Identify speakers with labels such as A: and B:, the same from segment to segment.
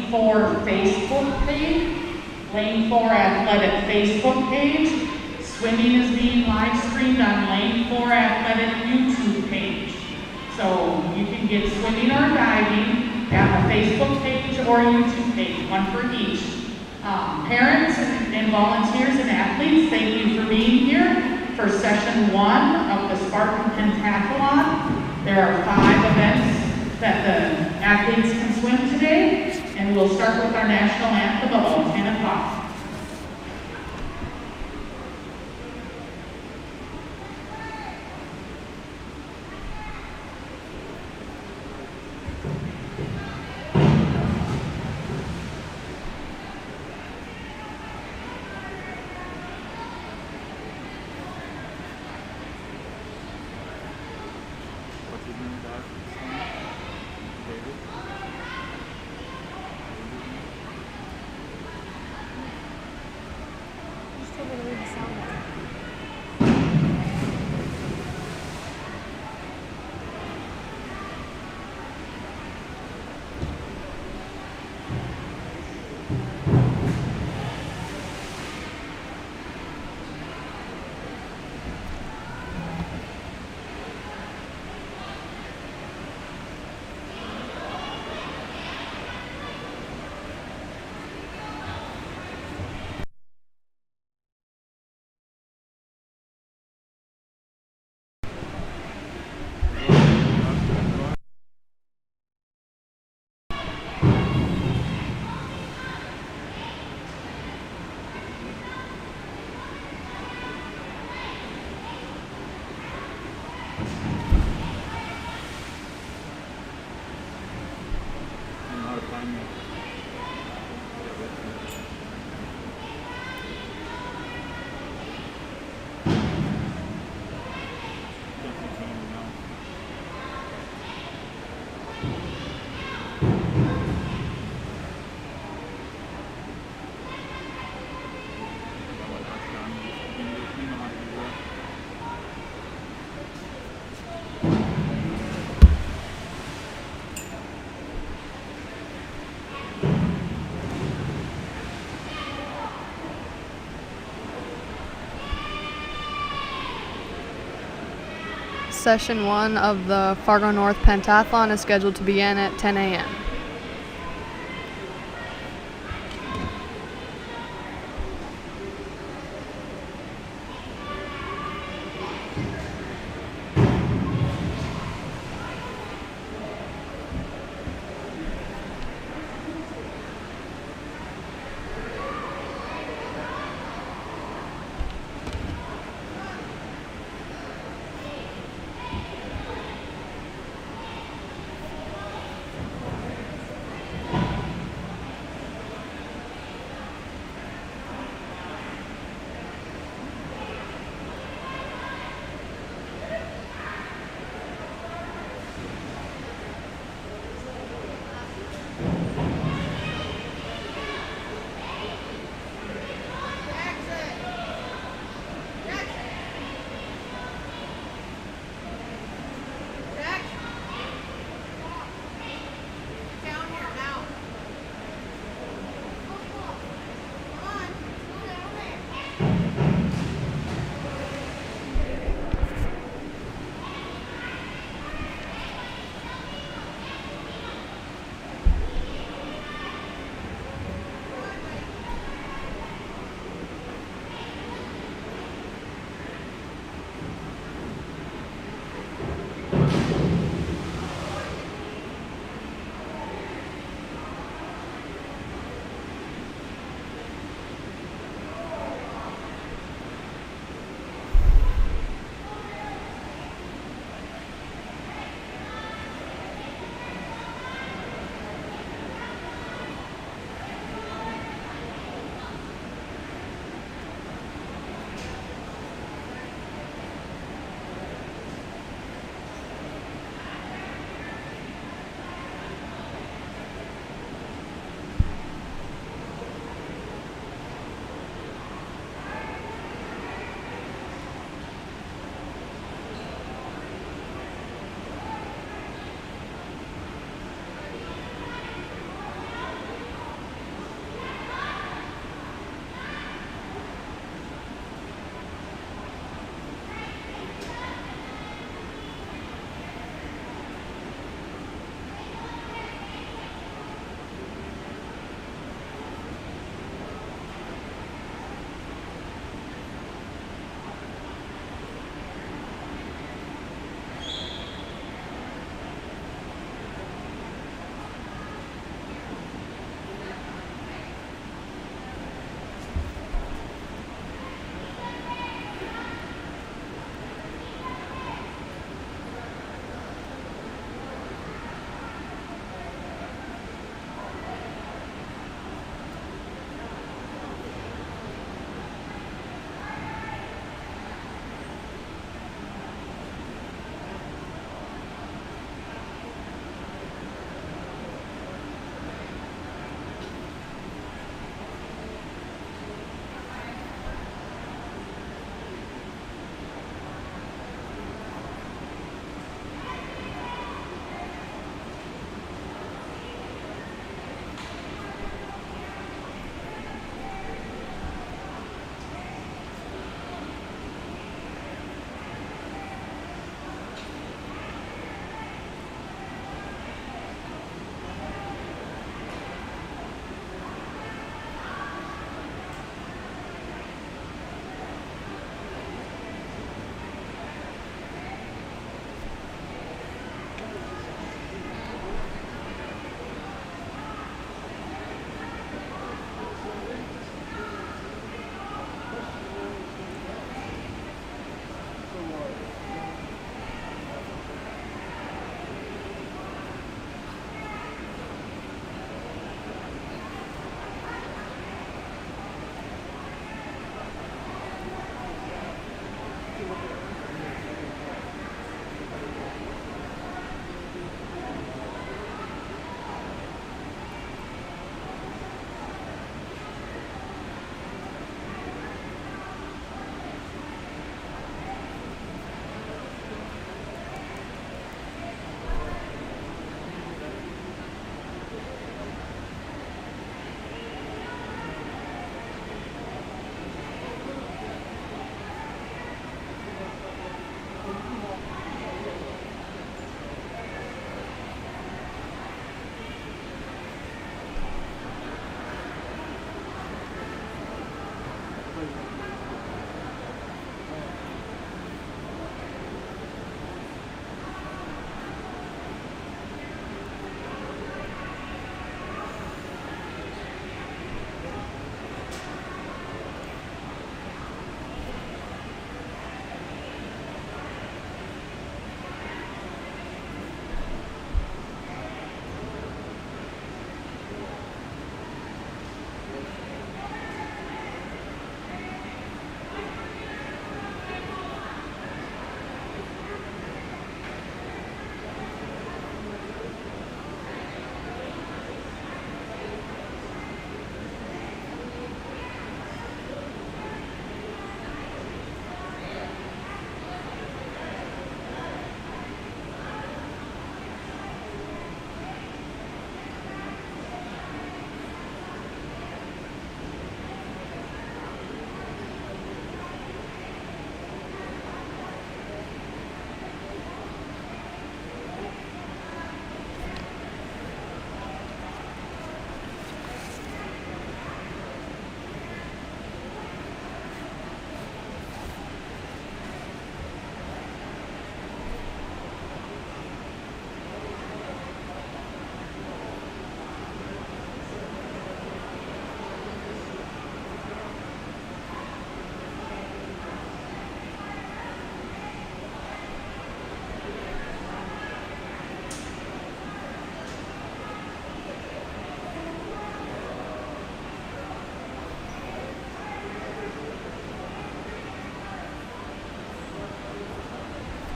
A: Lane 4 Facebook page, Lane 4 Athletic Facebook page. Swimming is being live streamed on Lane 4 Athletic YouTube page. So you can get swimming or diving at the Facebook page or YouTube page, one for each. Parents and volunteers and athletes, thank you for being here for session 1 of the Spartan Pentathlon. There are 5 events that the athletes can swim today, and we'll start with our national anthem about 10 o'clock.
B: Session 1 of the Fargo North Pentathlon is scheduled to begin at 10 a.m.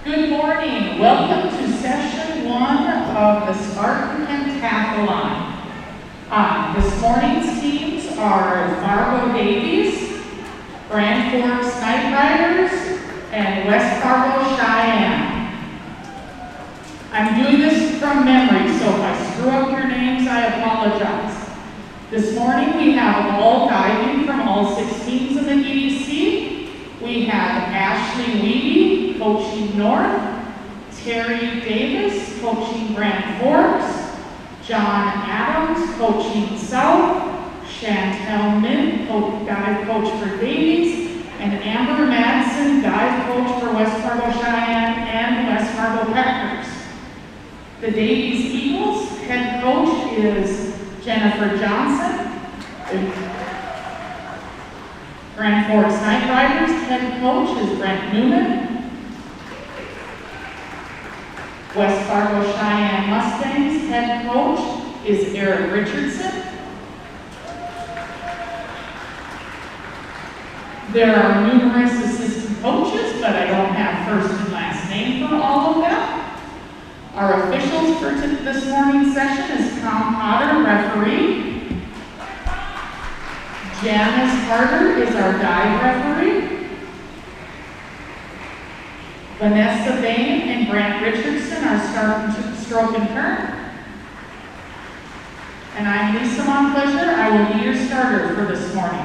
A: Good morning. Welcome to session 1 of the Spartan Pentathlon. This morning's teams are Fargo Davies, Grand Forks Night Riders, and West Fargo Cheyenne. I'm doing this from memory, so if I screw up your names, I apologize. This morning we have all diving from all 6 teams in the EDC. We have Ashley Weedy coaching North, Terry Davis coaching Grand Forks, John Adams coaching South, Chantel Mint, dive coach for Davies, and Amber Madsen, dive coach for West Fargo Cheyenne and West Fargo Packers. The Davies Eagles head coach is Jennifer Johnson. Grand Forks Night Riders head coach is Brent Newman. West Fargo Cheyenne Mustangs head coach is Eric Richardson. There are numerous assistant coaches, but I don't have first and last name for all of them. Our officials for this morning's session is Tom Potter, referee. Janice Carter is our dive referee. Vanessa Bain and Grant Richardson are starting stroke and turn. And I'm Lisa Montplaisir. I will be your starter for this morning.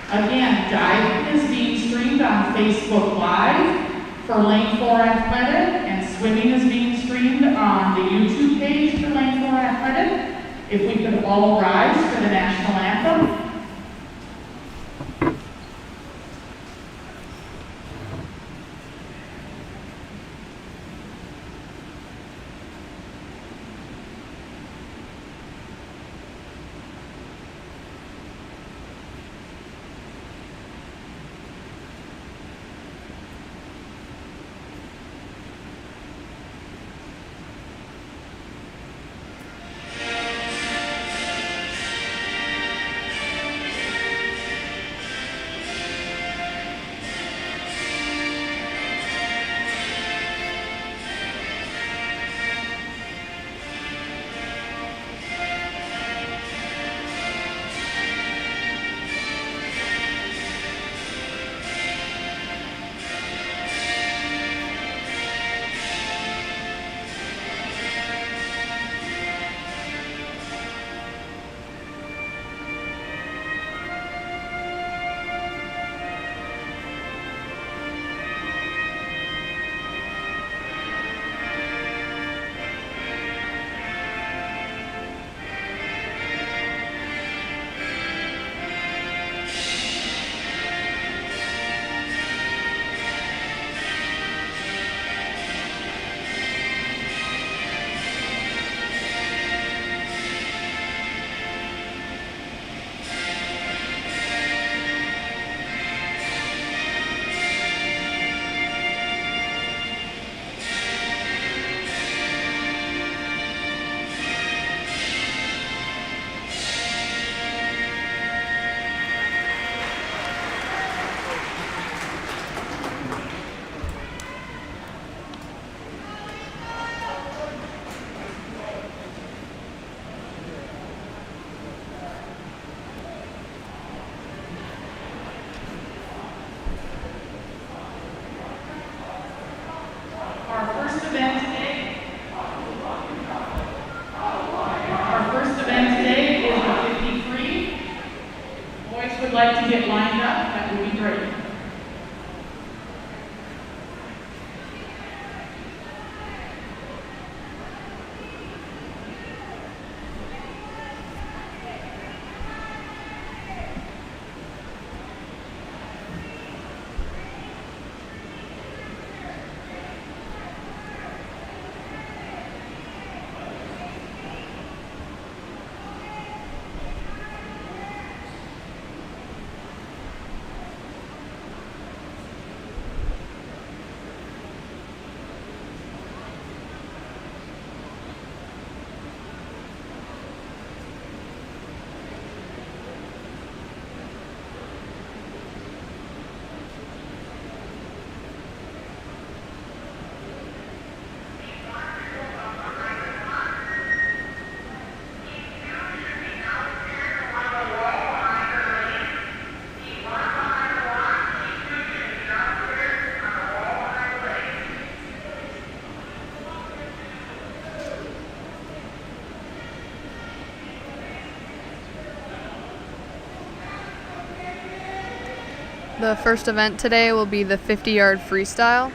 A: Again, diving is being streamed on Facebook Live for Lane 4 Athletic, and swimming is being streamed on the YouTube page for Lane 4 Athletic. If we could all rise for the national anthem.
B: The first event today will be the 50-yard freestyle.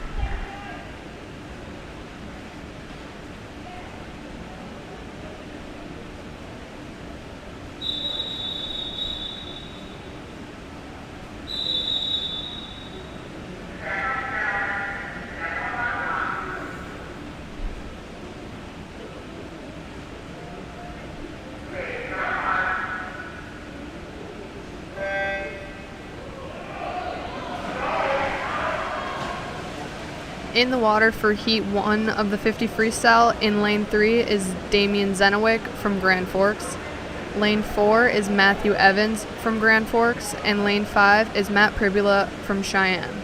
B: In the water for Heat 1 of the 50 freestyle, in Lane 3 is Damian Zenowick from Grand Forks. Lane 4 is Matthew Evans from Grand Forks, and Lane 5 is Matt Pribula from Cheyenne.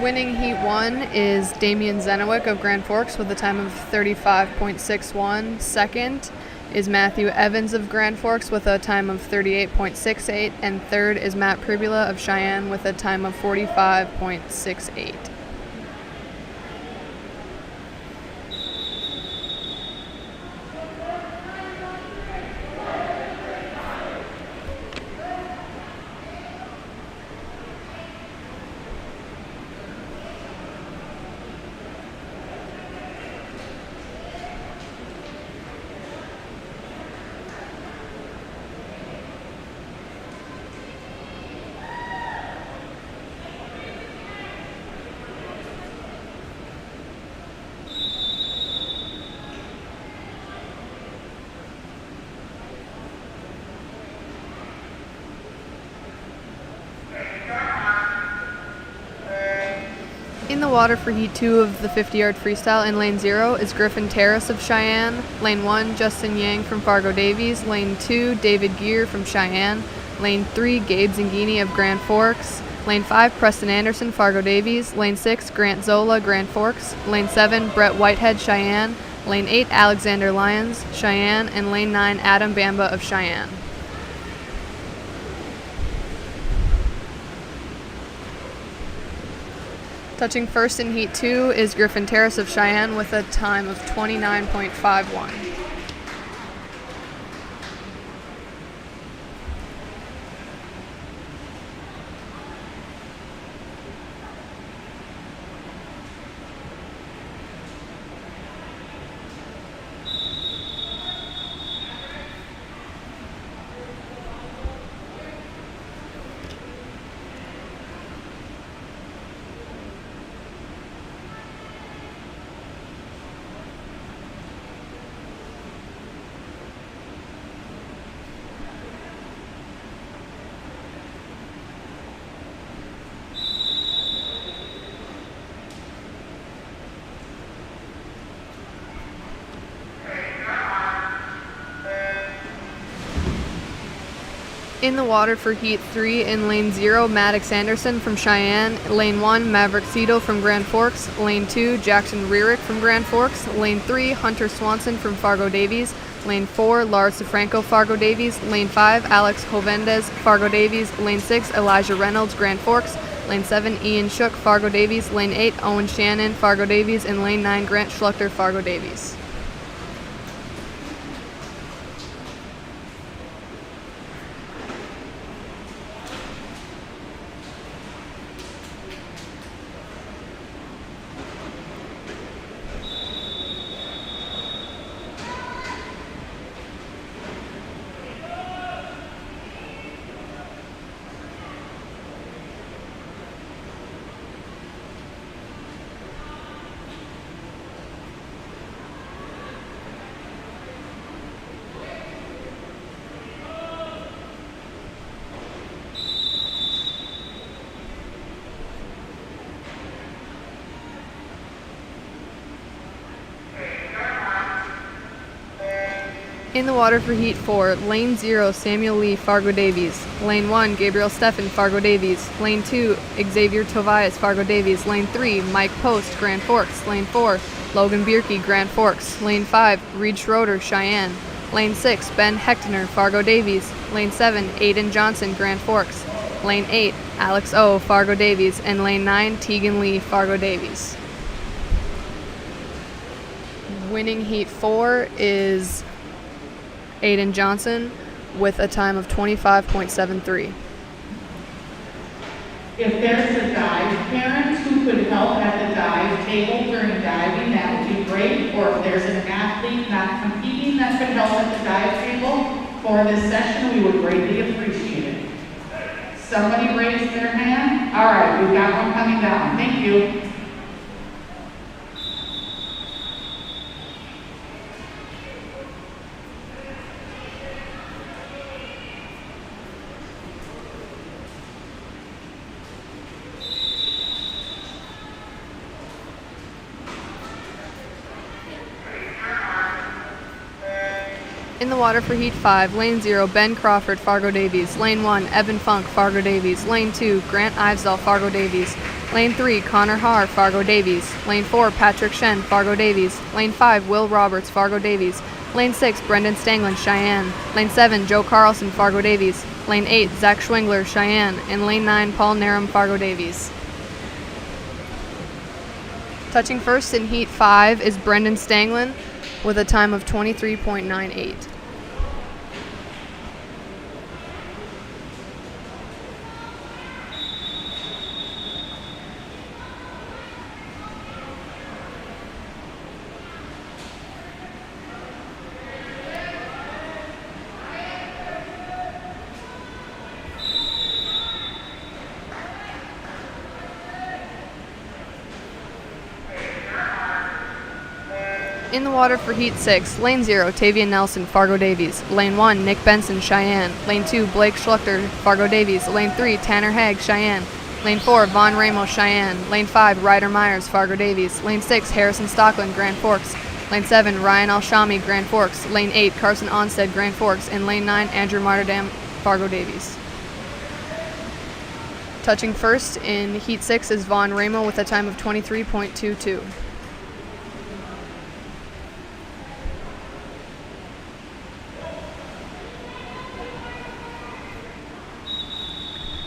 B: Winning Heat 1 is Damian Zenowick of Grand Forks with a time of 35.61. Second is Matthew Evans of Grand Forks with a time of 38.68. And third is Matt Pribula of Cheyenne with a time of 45.68. In the water for Heat 2 of the 50-yard freestyle, in Lane 0 is Griffin Terrace of Cheyenne. Lane 1, Justin Yang from Fargo Davies. Lane 2, David Gear from Cheyenne. Lane 3, Gabe Zingini of Grand Forks. Lane 5, Preston Anderson, Fargo Davies. Lane 6, Grant Zola, Grand Forks. Lane 7, Brett Whitehead, Cheyenne. Lane 8, Alexander Lyons, Cheyenne. And Lane 9, Adam Bamba of Cheyenne. Touching first in Heat 2 is Griffin Terrace of Cheyenne with a time of 29.51. In the water for Heat 3, in Lane 0, Maddox Anderson from Cheyenne. Lane 1, Maverick Cito from Grand Forks. Lane 2, Jackson Rearick from Grand Forks. Lane 3, Hunter Swanson from Fargo Davies. Lane 4, Lars DeFranco, Fargo Davies. Lane 5, Alex Hovendez, Fargo Davies. Lane 6, Elijah Reynolds, Grand Forks. Lane 7, Ian Shook, Fargo Davies. Lane 8, Owen Shannon, Fargo Davies. And Lane 9, Grant Schluchter, Fargo Davies. In the water for Heat 4, Lane 0, Samuel Lee, Fargo Davies. Lane 1, Gabriel Steffen, Fargo Davies. Lane 2, Xavier Tobias, Fargo Davies. Lane 3, Mike Post, Grand Forks. Lane 4, Logan Bierke, Grand Forks. Lane 5, Reed Schroeder, Cheyenne. Lane 6, Ben Hechtener, Fargo Davies. Lane 7, Aiden Johnson, Grand Forks. Lane 8, Alex O, Fargo Davies. And Lane 9, Tegan Lee, Fargo Davies. Winning Heat 4 is Aiden Johnson with a time of 25.73.
A: If there's a dive parent who could help at the dive table during diving, that would be great. Or if there's an athlete not competing that could help at the dive table for this session, we would greatly appreciate it. Somebody raised their hand? All right, we've got one coming down. Thank you.
B: In the water for Heat 5, Lane 0, Ben Crawford, Fargo Davies. Lane 1, Evan Funk, Fargo Davies. Lane 2, Grant Ivesdal, Fargo Davies. Lane 3, Connor Haar, Fargo Davies. Lane 4, Patrick Shen, Fargo Davies. Lane 5, Will Roberts, Fargo Davies. Lane 6, Brendan Stanglin, Cheyenne. Lane 7, Joe Carlson, Fargo Davies. Lane 8, Zach Schwingler, Cheyenne. And Lane 9, Paul Narum, Fargo Davies. Touching first in Heat 5 is Brendan Stanglin with a time of 23.98. In the water for Heat 6, Lane 0, Tavian Nelson, Fargo Davies. Lane 1, Nick Benson, Cheyenne. Lane 2, Blake Schluchter, Fargo Davies. Lane 3, Tanner Haig, Cheyenne. Lane 4, Vaughn Ramos, Cheyenne. Lane 5, Ryder Myers, Fargo Davies. Lane 6, Harrison Stockland, Grand Forks. Lane 7, Ryan Alshami, Grand Forks. Lane 8, Carson Onstead, Grand Forks. And Lane 9, Andrew Martyrdam, Fargo Davies. Touching first in Heat 6 is Vaughn Ramo with a time of 23.22.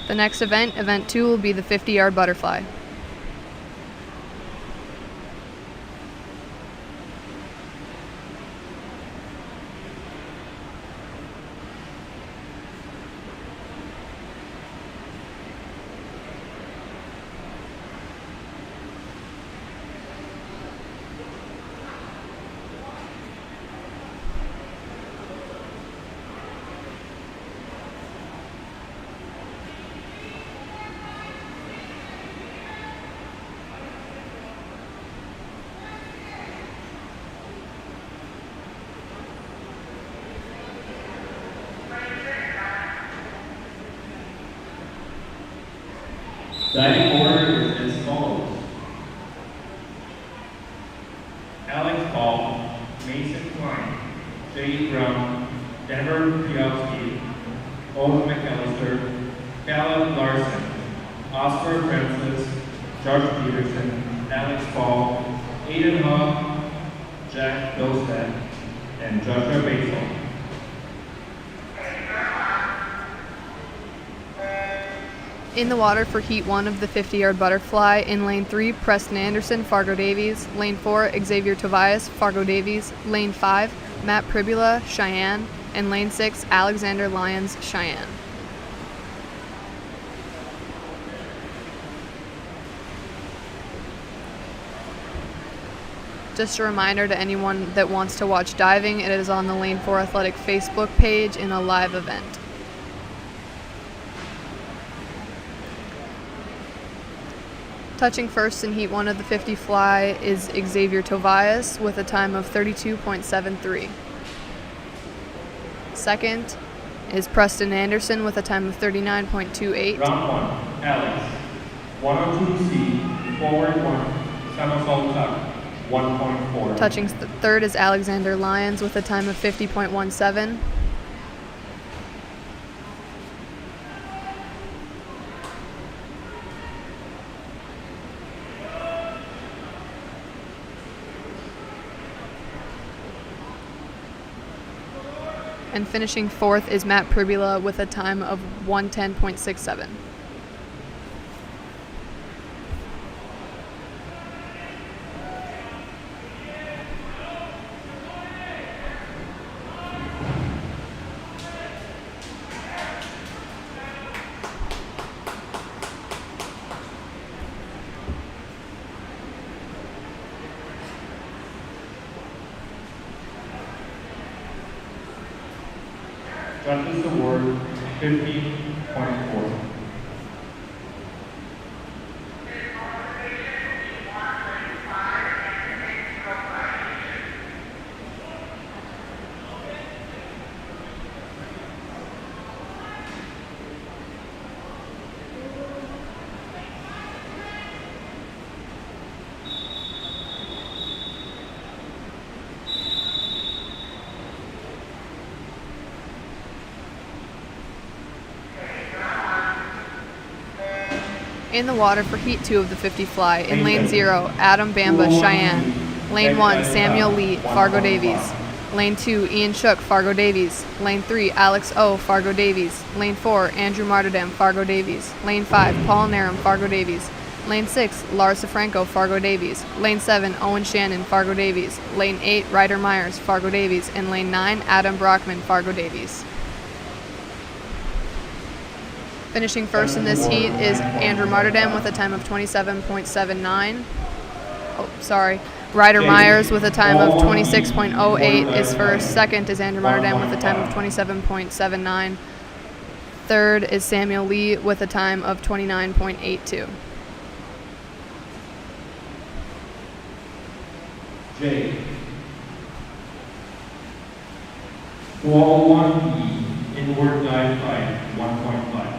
B: The next event, Event 2, will be the 50-yard butterfly.
C: Diving order is as follows: Alex Paul, Mason Klein, Jay Brown, Denver Piowski, Owen McAllister, Caleb Larson, Oscar Francis, Josh Peterson, Alex Paul, Aiden Hogg, Jack Dostad, and Joshua Basil.
B: In the water for Heat 1 of the 50-yard butterfly, in Lane 3, Preston Anderson, Fargo Davies. Lane 4, Xavier Tobias, Fargo Davies. Lane 5, Matt Pribula, Cheyenne. And Lane 6, Alexander Lyons, Cheyenne. Just a reminder to anyone that wants to watch diving, it is on the Lane 4 Athletic Facebook page in a live event. Touching first in Heat 1 of the 50 fly is Xavier Tobias with a time of 32.73. Second is Preston Anderson with a time of 39.28.
C: Round 1, Alex. 102C, forward 1, somersault tuck, 1.4.
B: Touching third is Alexander Lyons with a time of 50.17. and finishing 4th is Matt Pribula with a time of 1:10.67.
C: Judges award 50.4.
B: In the water for Heat 2 of the 50 fly, in Lane 0, Adam Bamba, Cheyenne. Lane 1, Samuel Lee, Fargo Davies. Lane 2, Ian Shook, Fargo Davies. Lane 3, Alex O, Fargo Davies. Lane 4, Andrew Martyrdam, Fargo Davies. Lane 5, Paul Narum, Fargo Davies. Lane 6, Lars Safranco, Fargo Davies. Lane 7, Owen Shannon, Fargo Davies. Lane 8, Ryder Myers, Fargo Davies. And Lane 9, Adam Brockman, Fargo Davies. Finishing first in this heat is Andrew Martyrdam with a time of 27.79. Ryder Myers with a time of 26.08 is first. Second is Andrew Martyrdam with a time of 27.79. Third is Samuel Lee with a time of 29.82.
C: J. 401E, inward dive height, 1.5.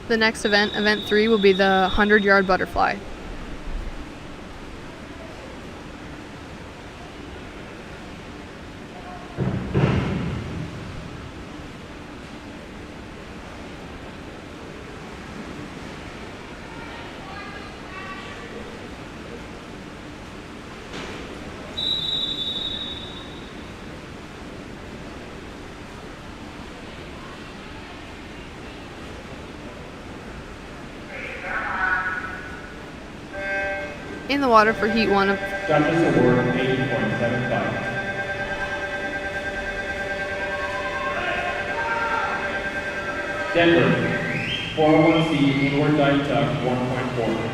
B: The next event, Event 3, will be the 100-yard butterfly. In the water for Heat 1 of
C: Judges award 80.75. Denver, 401C, inward dive tuck, 1.4.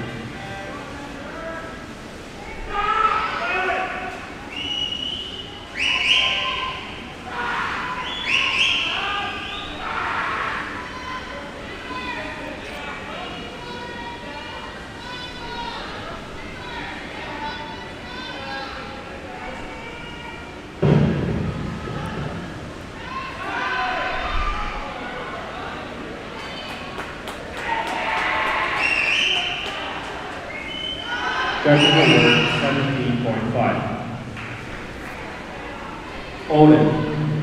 C: Judges award 17.5. Olin,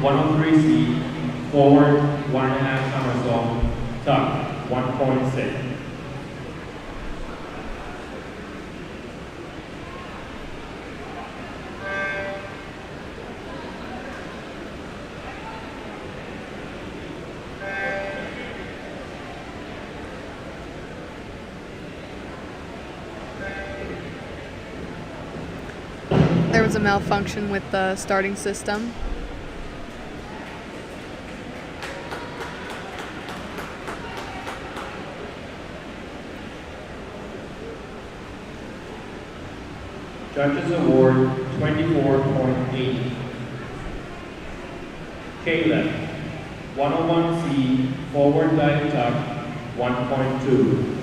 C: 103C, forward 1.5 somersault, tuck, 1.6.
B: there was a malfunction with the starting system.
C: Judges award 24.8. Caleb, 101C, forward dive tuck, 1.2.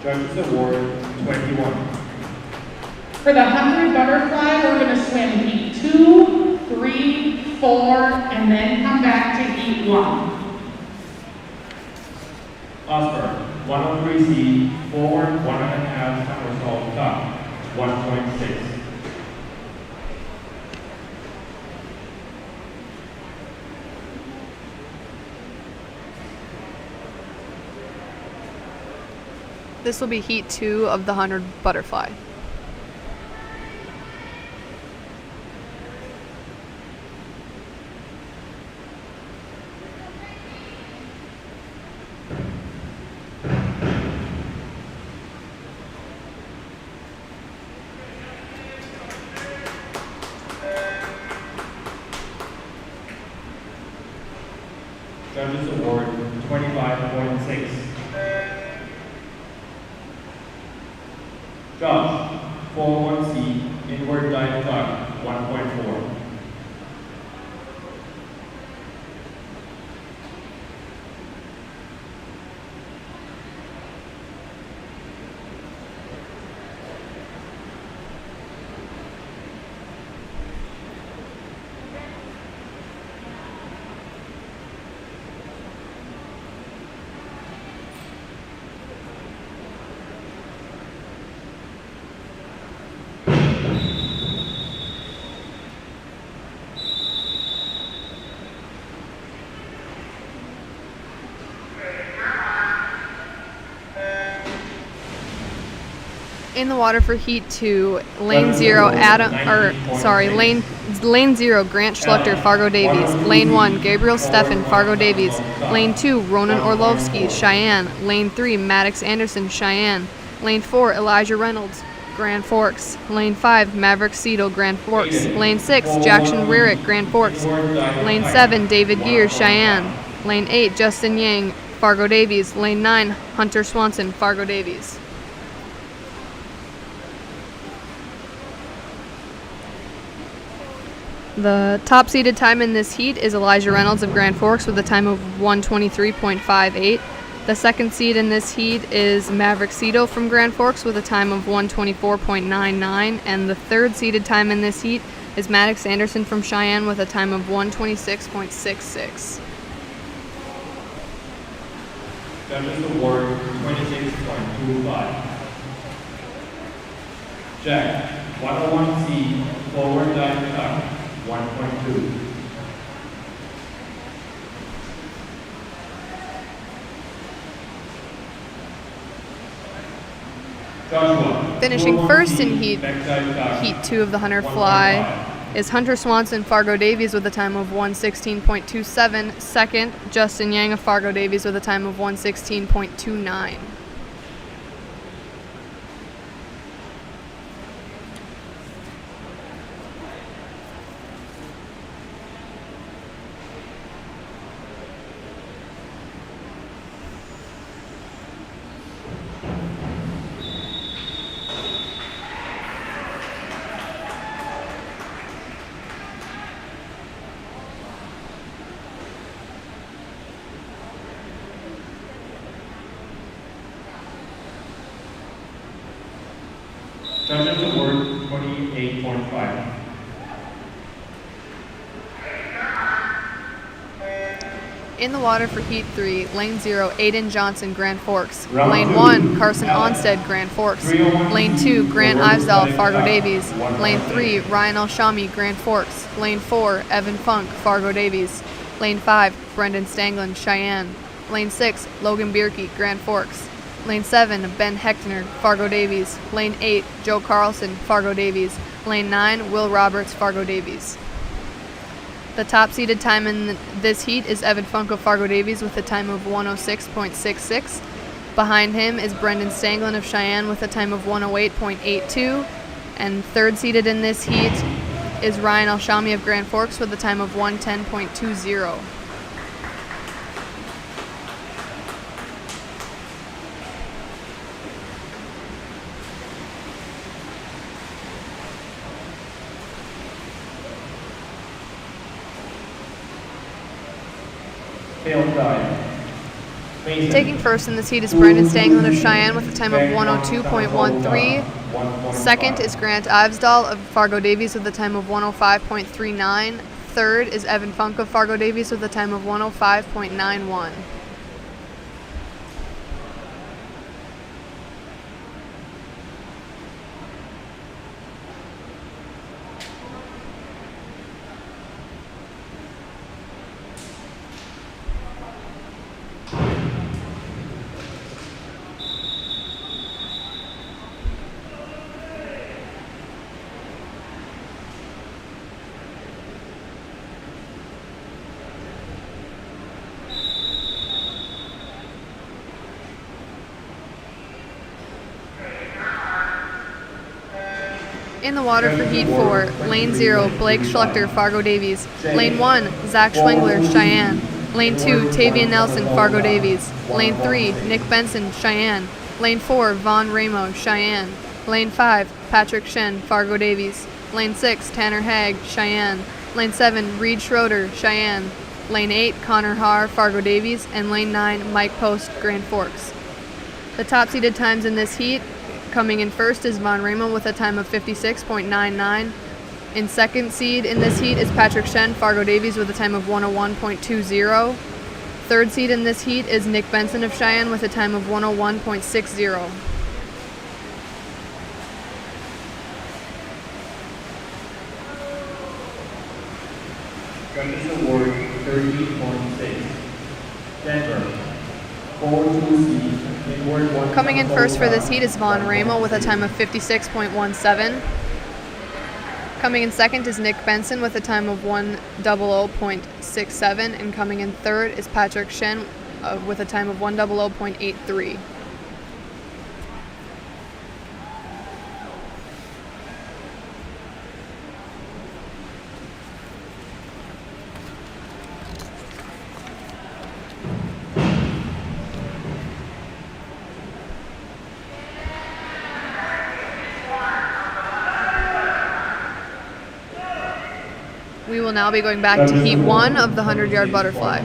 C: Judges award 21.
A: For the 100 butterfly, we're going to swim heat 2, 3, 4, and then come back to heat 1.
C: Oscar, 103C, forward 1.5 somersault tuck, 1.6.
B: This will be heat 2 of the 100 butterfly.
C: Judges award 25.6. Josh, 4-1C, inward dive tuck, 1.4.
B: In the water for heat 2, lane 0, lane 0, Grant Schluchter, Fargo Davies. Lane 1, Gabriel Steffen, Fargo Davies. Lane 2, Ronan Orlovsky, Cheyenne. Lane 3, Maddox Anderson, Cheyenne. Lane 4, Elijah Reynolds, Grand Forks. Lane 5, Maverick Cedal, Grand Forks. Lane 6, Jackson Rearick, Grand Forks. Lane 7, David Gear, Cheyenne. Lane 8, Justin Yang, Fargo Davies. Lane 9, Hunter Swanson, Fargo Davies. The top seeded time in this heat is Elijah Reynolds of Grand Forks with a time of 1:23.58. The second seed in this heat is Maverick Cedal from Grand Forks with a time of 1:24.99, and the third seeded time in this heat is Maddox Anderson from Cheyenne with a time of 1:26.66.
C: Judges award 26.25. Jack, 101C, forward dive tuck, 1.2. Joshua,
B: Finishing first in heat
C: backside tuck,
B: 2 of the 100 fly
C: 1.5.
B: is Hunter Swanson, Fargo Davies with a time of 1:16.27. Second, Justin Yang of Fargo Davies with a time of 1:16.29.
C: Judges award 28.5.
B: In the water for heat 3, lane 0, Aiden Johnson, Grand Forks. Lane 1, Carson Onstead, Grand Forks. Lane 2, Grant Ivesdal, Fargo Davies. Lane 3, Ryan Alshami, Grand Forks. Lane 4, Evan Funk, Fargo Davies. Lane 5, Brendan Stanglin, Cheyenne. Lane 6, Logan Bierke, Grand Forks. Lane 7, Ben Hechtner, Fargo Davies. Lane 8, Joe Carlson, Fargo Davies. Lane 9, Will Roberts, Fargo Davies. The top seeded time in this heat is Evan Funk of Fargo Davies with a time of 1:06.66. Behind him is Brendan Stanglin of Cheyenne with a time of 1:08.82. And third seeded in this heat is Ryan Alshami of Grand Forks with a time of 1:10.20.
C: Failed dive. Mason,
B: Taking first in this heat is Brendan Stanglin of Cheyenne with a time of 1:02.13.
C: 1.5.
B: Second is Grant Ivesdahl of Fargo Davies with a time of 105.39. Third is Evan Funk of Fargo Davies with a time of 105.91. In the water for Heat 4, Lane 0, Blake Schlechter, Fargo Davies. Lane 1, Zach Schwengler, Cheyenne. Lane 2, Tavian Nelson, Fargo Davies. Lane 3, Nick Benson, Cheyenne. Lane 4, Vaughn Ramo, Cheyenne. Lane 5, Patrick Shen, Fargo Davies. Lane 6, Tanner Haag, Cheyenne. Lane 7, Reed Schroeder, Cheyenne. Lane 8, Connor Haar, Fargo Davies. And Lane 9, Mike Post, Grand Forks. The top seeded times in this heat, coming in first is Von Ramo with a time of 56.99. In second seed in this heat is Patrick Shen, Fargo Davies with a time of 101.20. Third seed in this heat is Nick Benson of Cheyenne with a time of 101.60.
C: Judges award 30.6. Denver. 4-2 seed.
B: Coming in first for this heat is Von Ramo with a time of 56.17. Coming in second is Nick Benson with a time of 100.67. And coming in third is Patrick Shen with a time of 100.83. We will now be going back to Heat 1 of the 100-yard butterfly.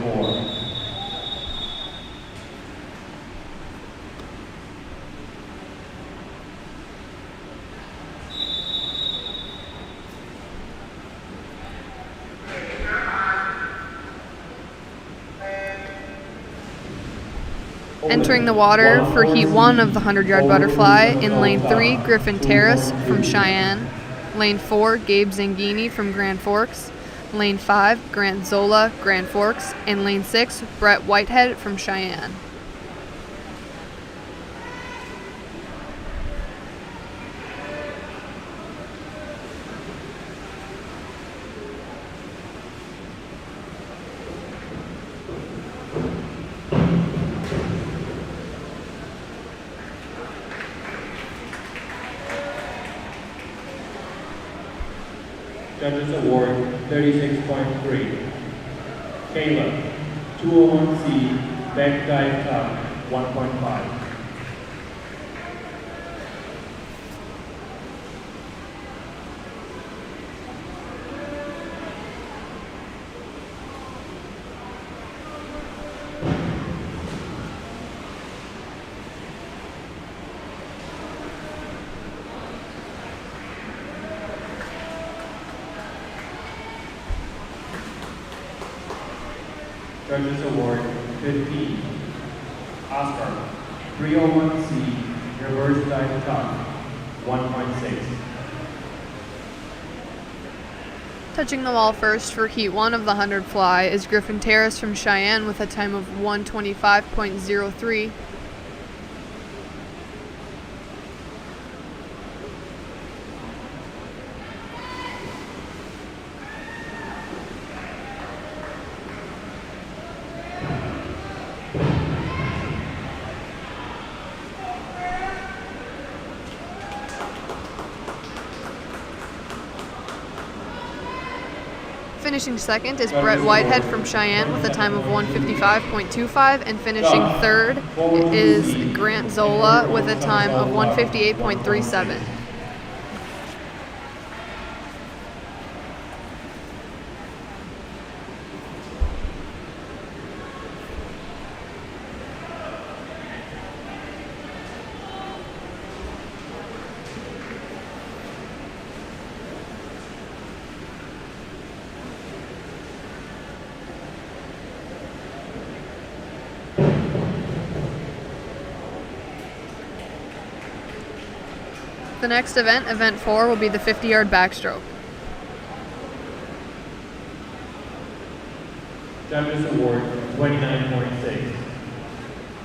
B: Entering the water for Heat 1 of the 100-yard butterfly in Lane 3, Griffin Terrace from Cheyenne. Lane 4, Gabe Zangini from Grand Forks. Lane 5, Grant Zola, Grand Forks. And Lane 6, Brett Whitehead from Cheyenne.
C: Judges award 36.3. Caleb, 201C, back dive tuck, 1.5. Judges award 15. Oscar, 301C, reverse dive tuck, 1.6.
B: Touching the wall first for Heat 1 of the 100 fly is Griffin Terrace from Cheyenne with a time of 125.03. Finishing second is Brett Whitehead from Cheyenne with a time of 155.25, and finishing third is Grant Zola with a time of 158.37. The next event, event 4, will be the 50-yard backstroke.
C: Judges award 29.6.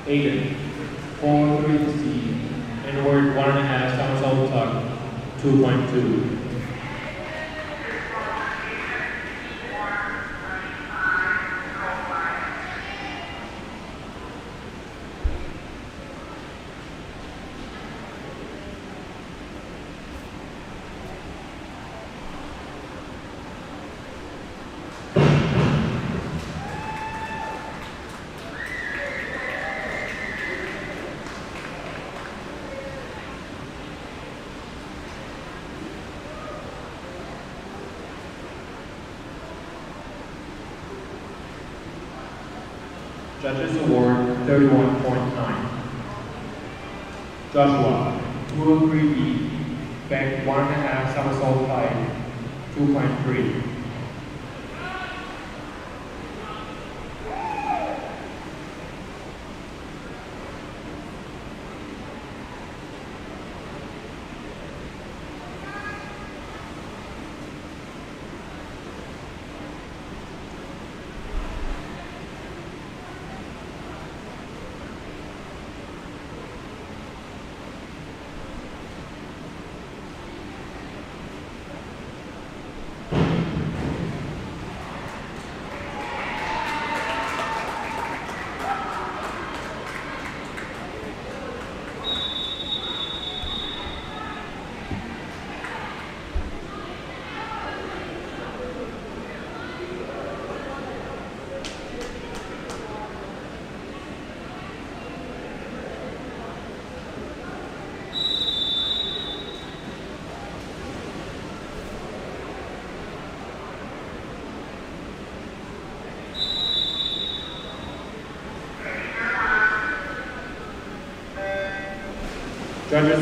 C: Aiden, 4-3 and award 1.5 somersault tuck, 2.2. Judges award 31.9. Joshua, 203B, bank 1.5 somersault high, 2.3.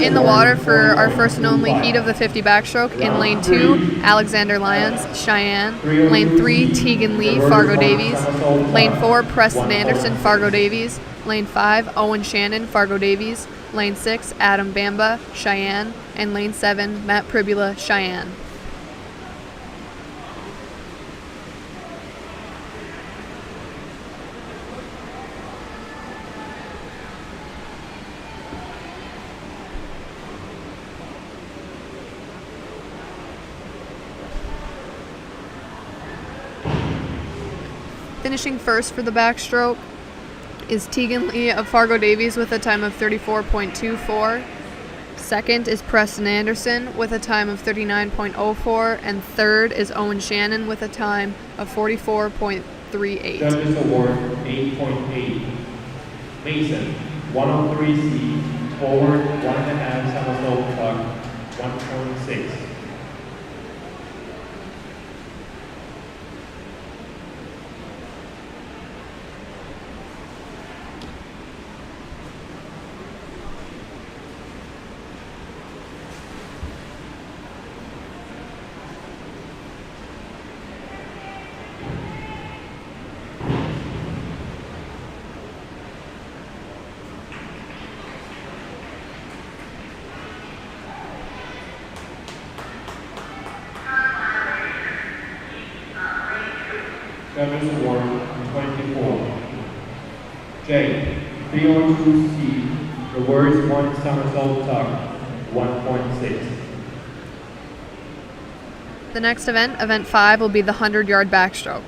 B: In the water for our first and only heat of the 50 backstroke, in lane 2, Alexander Lyons, Cheyenne. Lane 3, Tegan Lee, Fargo Davies. Lane 4, Preston Anderson, Fargo Davies. Lane 5, Owen Shannon, Fargo Davies. Lane 6, Adam Bamba, Cheyenne. And lane 7, Matt Pribula, Cheyenne. Finishing first for the backstroke is Tegan Lee of Fargo Davies with a time of 34.24. Second is Preston Anderson with a time of 39.04. And third is Owen Shannon with a time of 44.38.
C: Judges award 8.8. Mason, 103C, forward 1.5 somersault tuck, 1.6. Judges award 24. J, 302C, reverse 1 somersault tuck, 1.6.
B: The next event, event 5, will be the 100-yard backstroke.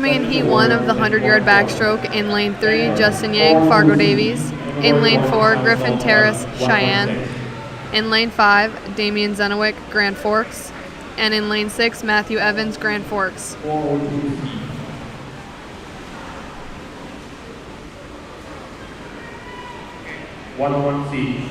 B: Swimming in Heat 1 of the 100-yard backstroke in Lane 3, Justin Yang, Fargo Davies. In Lane 4, Griffin Terrace, Cheyenne. In Lane 5, Damian Zenowick, Grand Forks. And in Lane 6, Matthew Evans, Grand Forks.
C: 101C.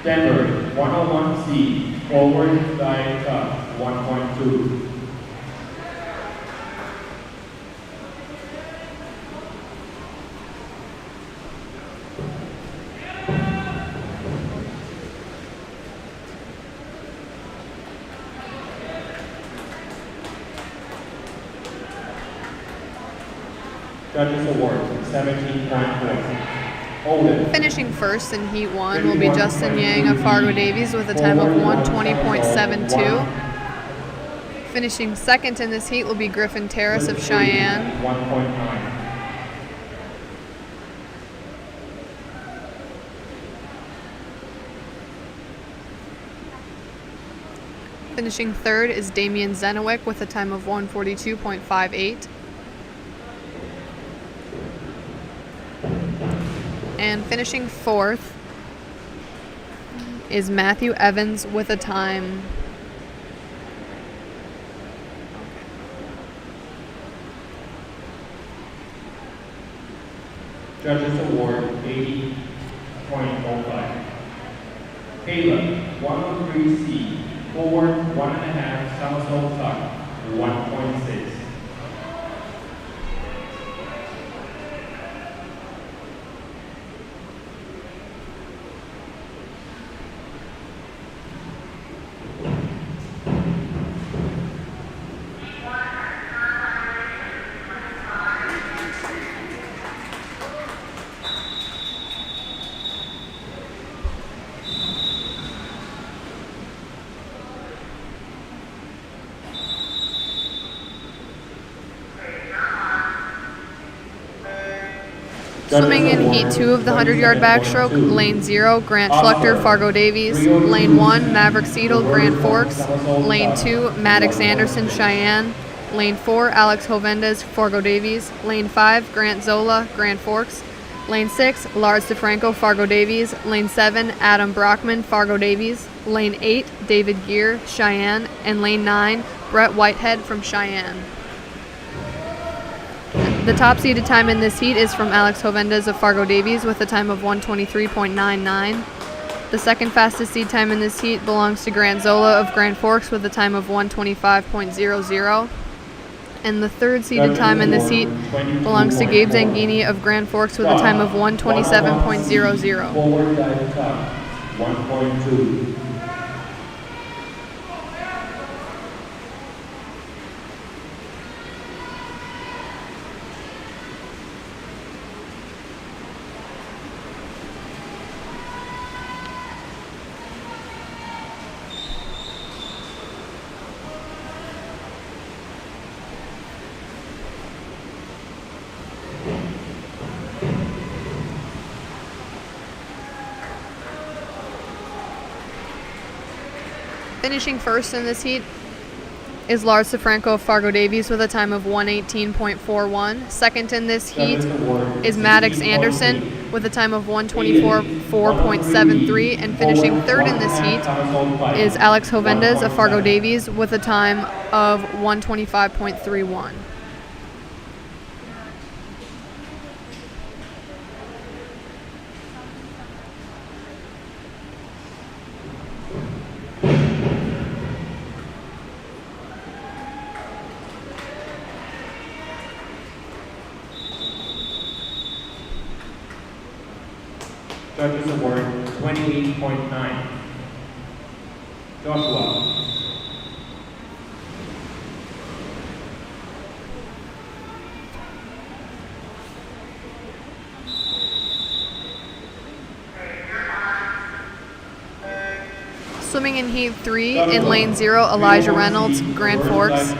C: Denver, 101C, forward dive tuck, 1.2. Judges Award, 17.4.
B: Finishing first in Heat 1 will be Justin Yang of Fargo Davies with a time of 1:20.72. Finishing second in this heat will be Griffin Terrace of Cheyenne.
C: 1.9.
B: Finishing third is Damian Zenowick with a time of 1:42.58. And finishing fourth is Matthew Evans with a time
C: Judges Award 80.05. Caleb, 103C, forward 1.5 somersault tuck, 1.6.
B: Swimming in Heat 2 of the 100-yard backstroke, Lane 0, Grant Schlechter, Fargo Davies. Lane 1, Maverick Seidel, Grand Forks. Lane 2, Maddox Anderson, Cheyenne. Lane 4, Alex Hovendez, Fargo Davies. Lane 5, Grant Zola, Grand Forks. Lane 6, Lars DeFranco, Fargo Davies. Lane 7, Adam Brockman, Fargo Davies. Lane 8, David Gear, Cheyenne. And Lane 9, Brett Whitehead from Cheyenne. The top seeded time in this heat is from Alex Hovendez of Fargo Davies with a time of 1:23.99. The second fastest seed time in this heat belongs to Grant Zola of Grand Forks with a time of 1:25.00. And the third seeded time in this heat belongs to Gabe Zanghini of Grand Forks with a time of 1:27.00.
C: Forward dive tuck, 1.2.
B: Finishing first in this heat is Lars DeFranco of Fargo Davies with a time of 1:18.41. Second in this heat is Maddox Anderson with a time of 1:24.73. And finishing third in this heat is Alex Hovendez of Fargo Davies with a time of 1:25.31.
C: Judges Award 28.9. Joshua.
B: Swimming in Heat 3, in Lane 0, Elijah Reynolds, Grand Forks.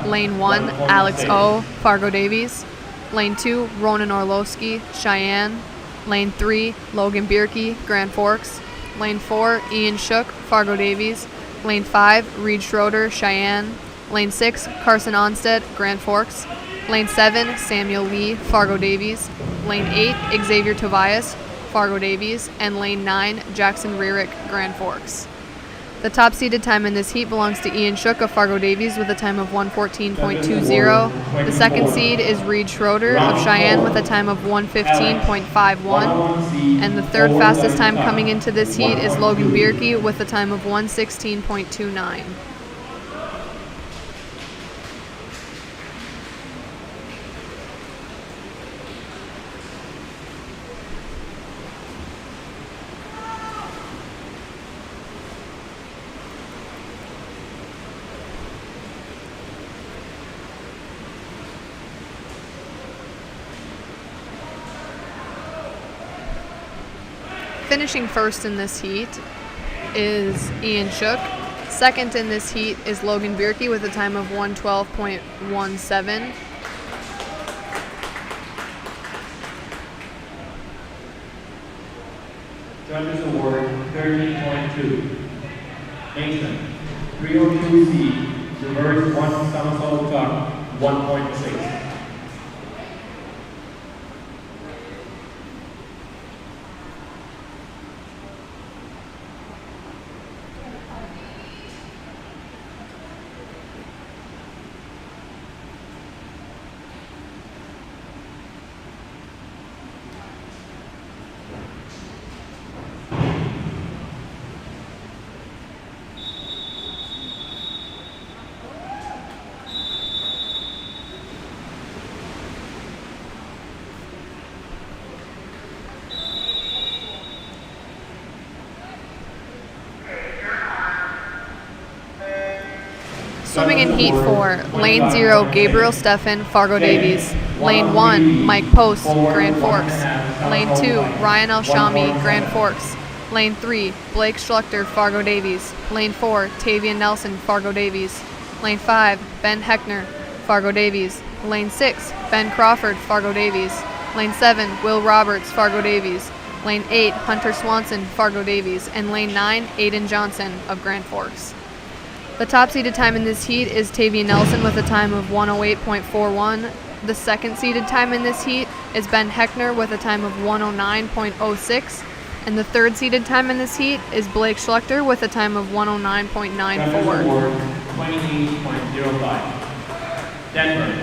B: Lane 1, Alex O., Fargo Davies. Lane 2, Ronan Orlowski, Cheyenne. Lane 3, Logan Bierke, Grand Forks. Lane 4, Ian Shook, Fargo Davies. Lane 5, Reed Schroeder, Cheyenne. Lane 6, Carson Onstead, Grand Forks. Lane 7, Samuel Lee, Fargo Davies. Lane 8, Xavier Tobias, Fargo Davies. And Lane 9, Jackson Rearick, Grand Forks. The top seeded time in this heat belongs to Ian Shook of Fargo Davies with a time of 1:14.20. The second seed is Reed Schroeder of Cheyenne with a time of 1:15.51. And the third fastest time coming into this heat is Logan Bierke with a time of 1:16.29. Finishing first in this heat is Ian Shook. Second in this heat is Logan Bierke with a time of 1:12.17.
C: Judges award 13.2. Mason, 302C, reverse 1 somersault tuck, 1.6.
B: Swimming in Heat 4, Lane 0, Gabriel Steffen, Fargo Davies. Lane 1, Mike Post, Grand Forks. Lane 2, Ryan Alshami, Grand Forks. Lane 3, Blake Schluchter, Fargo Davies. Lane 4, Tavian Nelson, Fargo Davies. Lane 5, Ben Heckner, Fargo Davies. Lane 6, Ben Crawford, Fargo Davies. Lane 7, Will Roberts, Fargo Davies. Lane 8, Hunter Swanson, Fargo Davies. And Lane 9, Aiden Johnson of Grand Forks. The top seeded time in this heat is Tavian Nelson with a time of 1:08.41. The second seeded time in this heat is Ben Heckner with a time of 1:09.06. And the third seeded time in this heat is Blake Schluchter with a time of 1:09.94.
C: 28.05. Denver,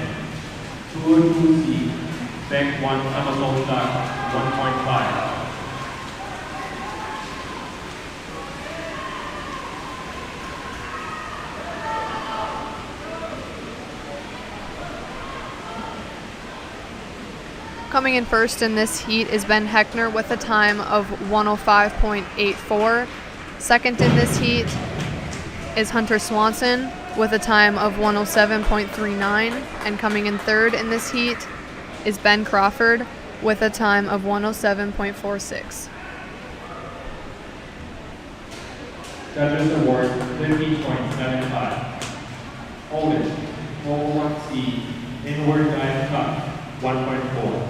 C: 202C, back 1 somersault tuck, 1.5.
B: Coming in first in this heat is Ben Heckner with a time of 1:05.84. Second in this heat is Hunter Swanson with a time of 1:07.39. And coming in third in this heat is Ben Crawford with a time of 1:07.46.
C: Judges award 50.75. Oldest, 401C, inward dive tuck, 1.4.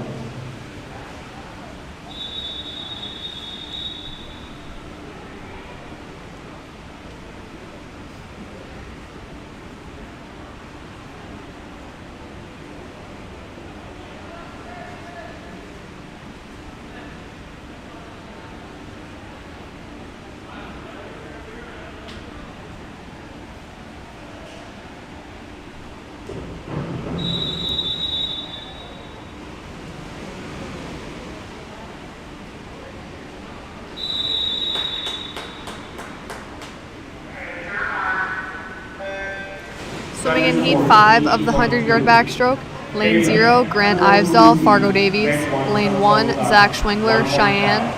B: Swimming in Heat 5 of the 100-yard backstroke, Lane 0, Grant Ivesdahl, Fargo Davies. Lane 1, Zach Schwingler, Cheyenne.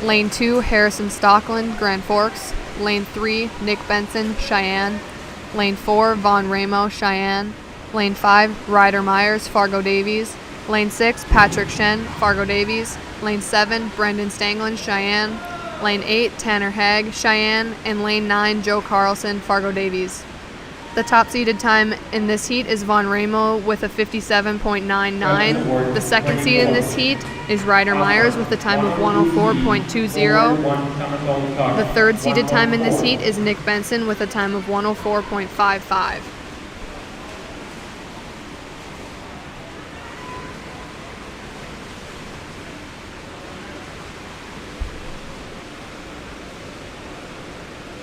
B: Lane 2, Harrison Stockland, Grand Forks. Lane 3, Nick Benson, Cheyenne. Lane 4, Vaughn Ramo, Cheyenne. Lane 5, Ryder Myers, Fargo Davies. Lane 6, Patrick Shen, Fargo Davies. Lane 7, Brendan Stanglin, Cheyenne. Lane 8, Tanner Haag, Cheyenne, and Lane 9, Joe Carlson, Fargo Davies. The top seeded time in this heat is Von Ramo with a 57.99. The second seed in this heat is Ryder Myers with a time of 104.20. The third seeded time in this heat is Nick Benson with a time of 104.55.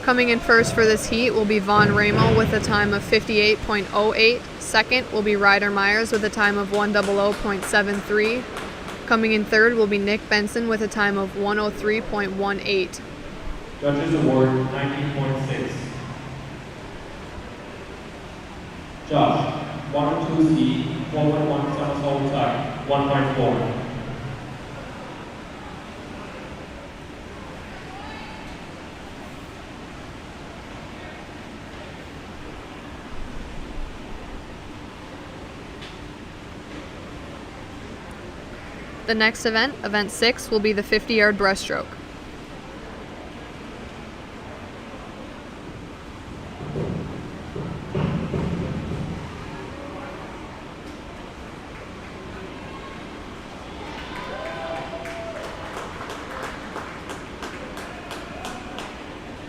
B: Coming in first for this heat will be Von Ramo with a time of 58.08. Second will be Ryder Myers with a time of 100.73. Coming in third will be Nick Benson with a time of 103.18.
C: Judges award 19.6. Josh, 102C, 4.1 somersault tuck, 1.4.
B: The next event, Event 6, will be the 50-yard breaststroke.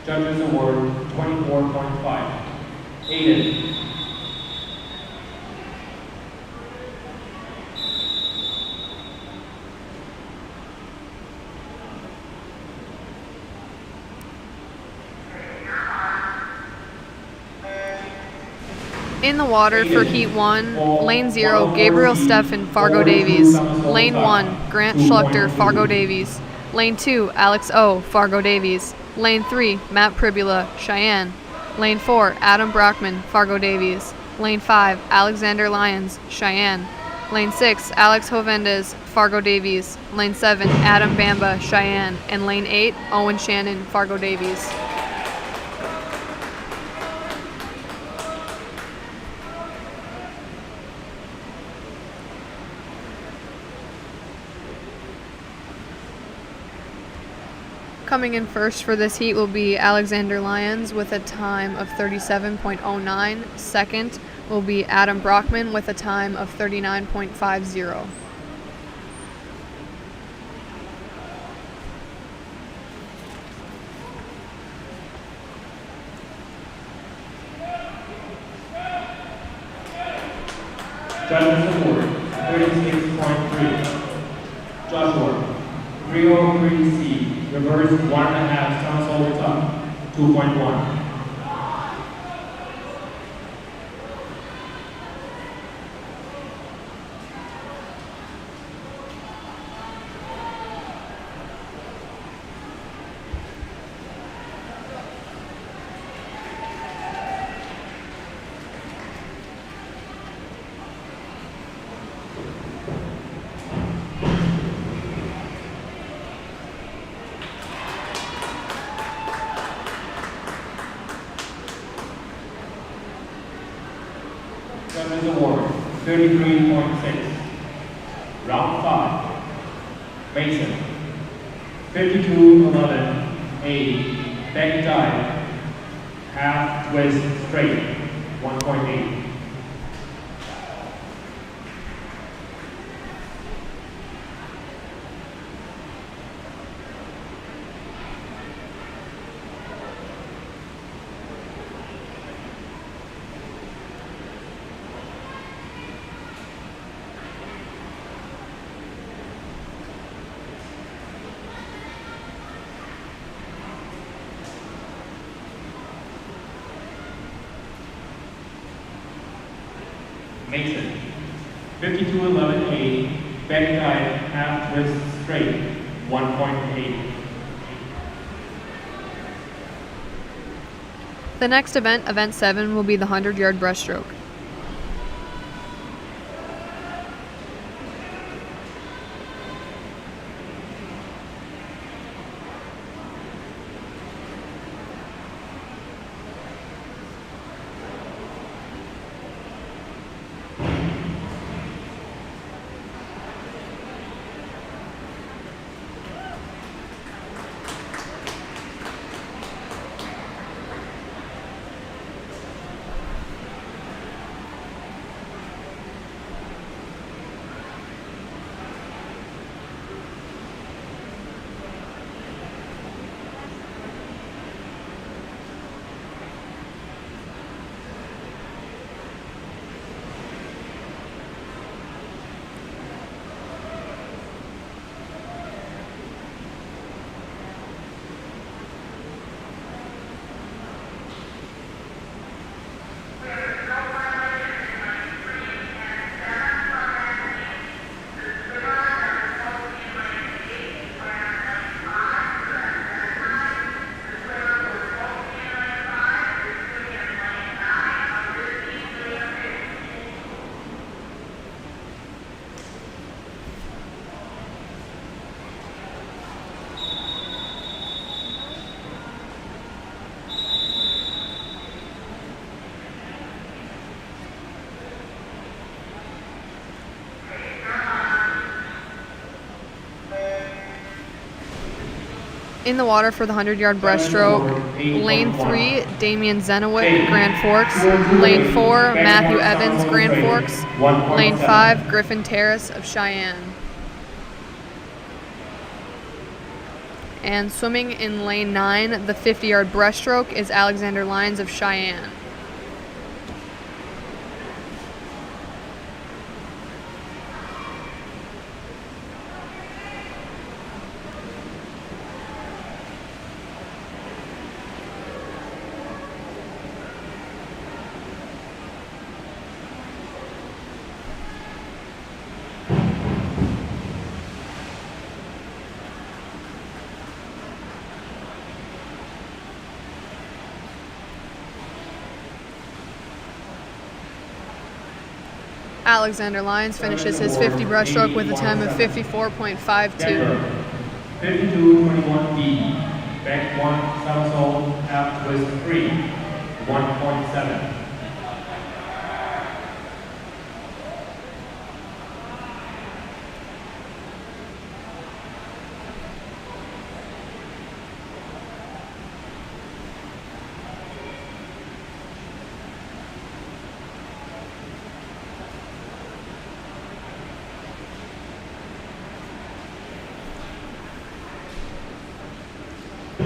C: Judges award 24.5. Aiden.
B: In the water for Heat 1, Lane 0, Gabriel Steffen, Fargo Davies. Lane 1, Grant Schluchter, Fargo Davies. Lane 2, Alex O, Fargo Davies. Lane 3, Matt Pribula, Cheyenne. Lane 4, Adam Brockman, Fargo Davies. Lane 5, Alexander Lyons, Cheyenne. Lane 6, Alex Hovendez, Fargo Davies. Lane 7, Adam Bamba, Cheyenne. And Lane 8, Owen Shannon, Fargo Davies. Coming in first for this heat will be Alexander Lyons with a time of 37.09. Second will be Adam Brockman with a time of 39.50.
C: Judges award 36.3. Joshua, 303C, reverse 1.5 somersault tuck, 2.1. Judges award 33.6. Round 5. Mason, 52-11A, back dive, half twist straight, 1.8. Mason, 52-11A, back dive, half twist straight, 1.8.
B: The next event, Event 7, will be the 100-yard breaststroke. In the water for the 100-yard breaststroke, lane 3, Damian Zenowick, Grand Forks. Lane 4, Matthew Evans, Grand Forks. Lane 5, Griffin Terrace of Cheyenne. And swimming in lane 9, the 50-yard breaststroke, is Alexander Lyons of Cheyenne. Alexander Lyons finishes his 50 breaststroke with a time of 54.52.
C: 52-21D, back 1 somersault, half twist 3, 1.7.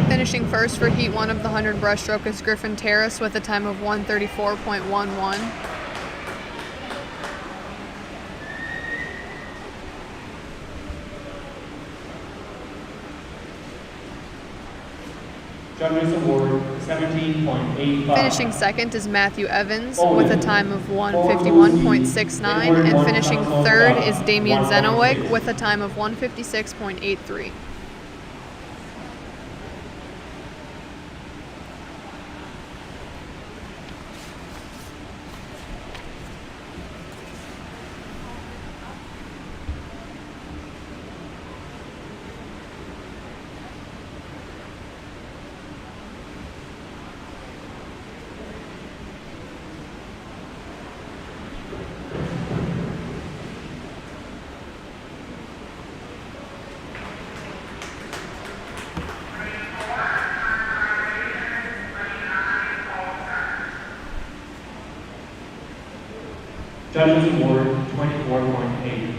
B: Finishing first for Heat 1 of the 100 breaststroke is Griffin Terrace with a time of 1:34.11.
C: Judges award 17.85.
B: Finishing second is Matthew Evans with a time of 1:51.69, and finishing third is Damian Zenowick with a time of 1:56.83.
C: Judges award 24.8.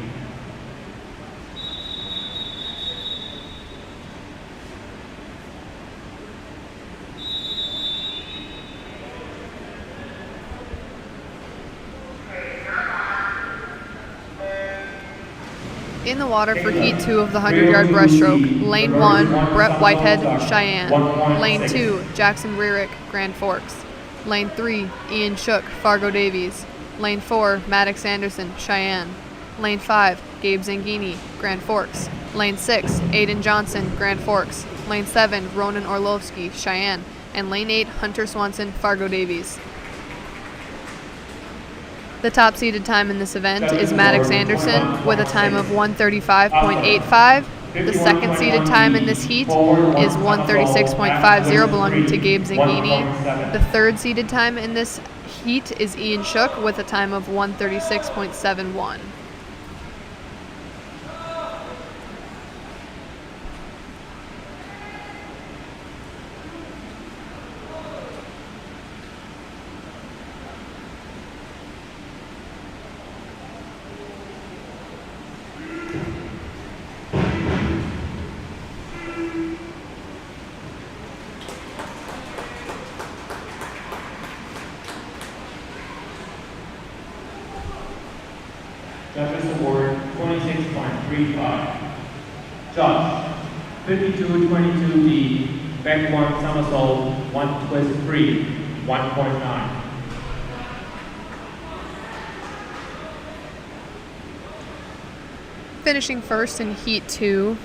B: In the water for Heat 2 of the 100-yard breaststroke, Lane 1, Brett Whitehead, Cheyenne. Lane 2, Jackson Rearick, Grand Forks. Lane 3, Ian Shook, Fargo Davies. Lane 4, Maddox Anderson, Cheyenne. Lane 5, Gabe Zangini, Grand Forks. Lane 6, Aiden Johnson, Grand Forks. Lane 7, Ronan Orlovsky, Cheyenne. And Lane 8, Hunter Swanson, Fargo Davies. The top seeded time in this event is Maddox Anderson with a time of 1:35.85. The second seeded time in this heat is 1:36.50, belonging to Gabe Zangini. The third seeded time in this heat is Ian Shook with a time of 1:36.71.
C: Judges award 26.35. Judge, 52-22D, back 1 somersault, 1 twist 3, 1.9.
B: Finishing first in Heat 2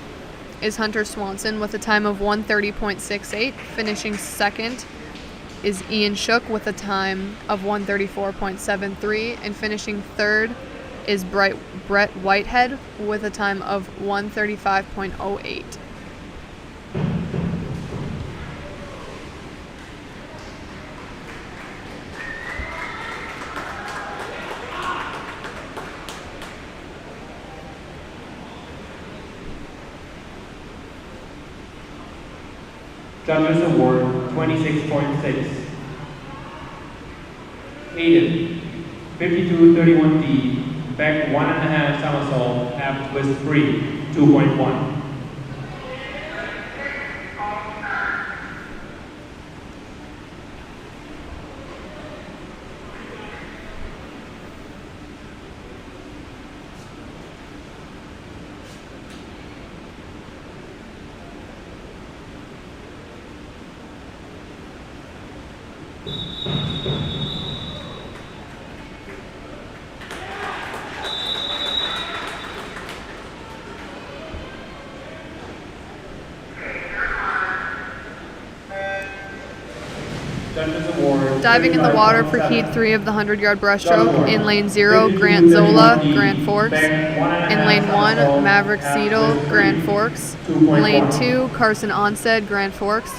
B: is Hunter Swanson with a time of 1:30.68. Finishing second is Ian Shook with a time of 1:34.73. And finishing third is Brett Whitehead with a time of 1:35.08.
C: Judges award 26.6. Aiden, 52-31D, back 1.5 somersault, half twist free, 2.1.
B: Diving in the water for heat 3 of the 100-yard breaststroke, in lane 0, Grant Zola, Grand Forks. In lane 1, Maverick Seidel, Grand Forks. Lane 2, Carson Onsted, Grand Forks.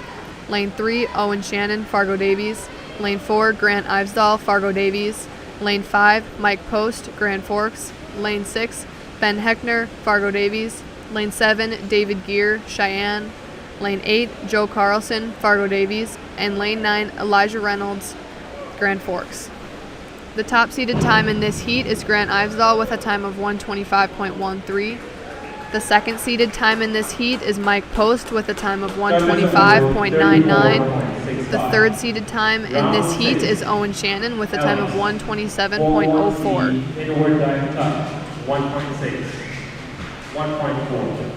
B: Lane 3, Owen Shannon, Fargo Davies. Lane 4, Grant Ivesdahl, Fargo Davies. Lane 5, Mike Post, Grand Forks. Lane 6, Ben Heckner, Fargo Davies. Lane 7, David Gear, Cheyenne. Lane 8, Joe Carlson, Fargo Davies. And lane 9, Elijah Reynolds, Grand Forks. The top seeded time in this heat is Grant Ivesdahl with a time of 125.13. The second seeded time in this heat is Mike Post with a time of 125.99. The third seeded time in this heat is Owen Shannon with a time of 127.04.
C: Inward dive touch, 1.6. 1.4.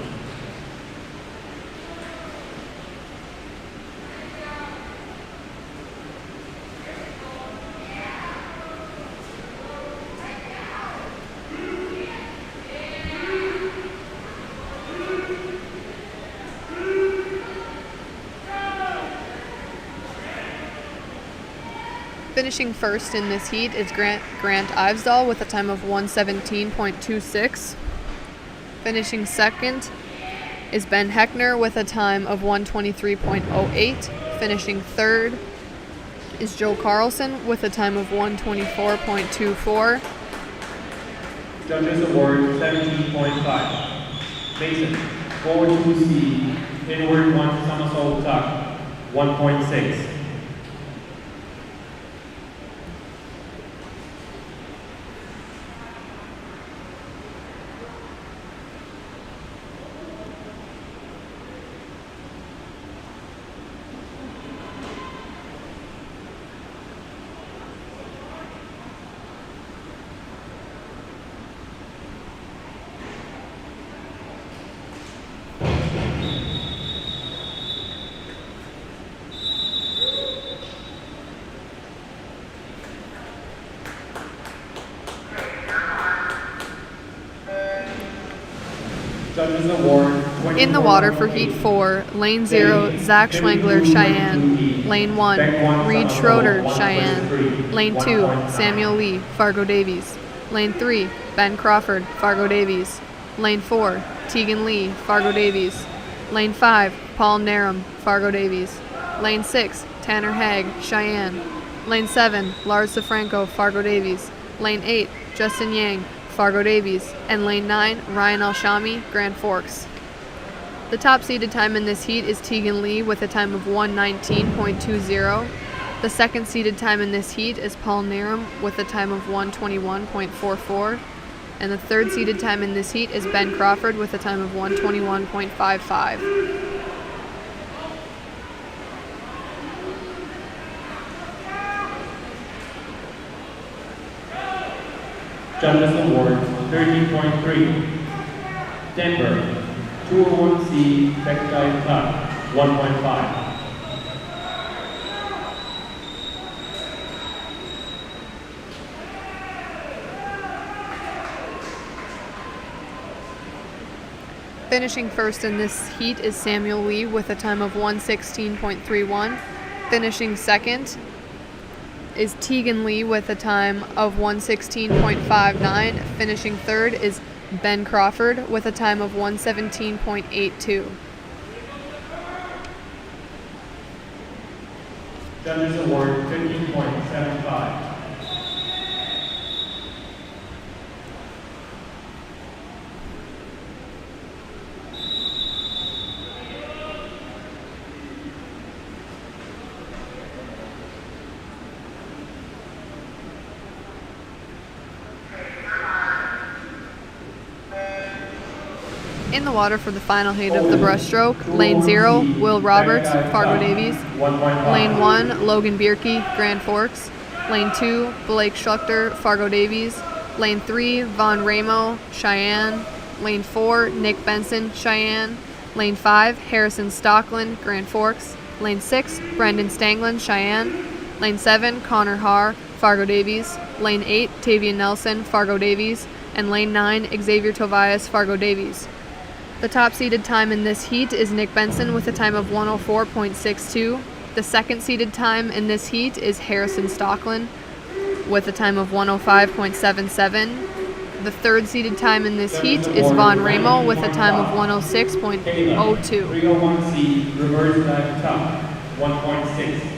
B: Finishing first in this heat is Grant Ivesdahl with a time of 117.26. Finishing second is Ben Heckner with a time of 123.08. Finishing third is Joe Carlson with a time of 124.24.
C: Judges award 17.5. Mason, forward 2C, inward 1 somersault tuck, 1.6.
B: In the water for heat 4, lane 0, Zach Schwengler, Cheyenne. Lane 1, Reed Schroeder, Cheyenne. Lane 2, Samuel Lee, Fargo Davies. Lane 3, Ben Crawford, Fargo Davies. Lane 4, Tegan Lee, Fargo Davies. Lane 5, Paul Narum, Fargo Davies. Lane 6, Tanner Haig, Cheyenne. Lane 7, Lars DeFranco, Fargo Davies. Lane 8, Justin Yang, Fargo Davies. And lane 9, Ryan Alshami, Grand Forks. The top seeded time in this heat is Tegan Lee with a time of 119.20. The second seeded time in this heat is Paul Narum with a time of 121.44. And the third seeded time in this heat is Ben Crawford with a time of 121.55.
C: Judges award 13.3. Denver, 201C, back dive tuck, 1.5.
B: Finishing first in this heat is Samuel Lee with a time of 116.31. Finishing second is Tegan Lee with a time of 116.59. Finishing third is Ben Crawford with a time of 117.82.
C: Judges award 15.75.
B: In the water for the final heat of the breaststroke, lane 0, Will Roberts, Fargo Davies. Lane 1, Logan Bierke, Grand Forks. Lane 2, Blake Schluchter, Fargo Davies. Lane 3, Von Ramo, Cheyenne. Lane 4, Nick Benson, Cheyenne. Lane 5, Harrison Stockland, Grand Forks. Lane 6, Brendan Stanglin, Cheyenne. Lane 7, Connor Haar, Fargo Davies. Lane 8, Tavian Nelson, Fargo Davies. And lane 9, Xavier Tobias, Fargo Davies. The top seeded time in this heat is Nick Benson with a time of 104.62. The second seeded time in this heat is Harrison Stockland with a time of 105.77. The third seeded time in this heat is Von Ramo with a time of 106.02.
C: 301C, reverse dive top, 1.6.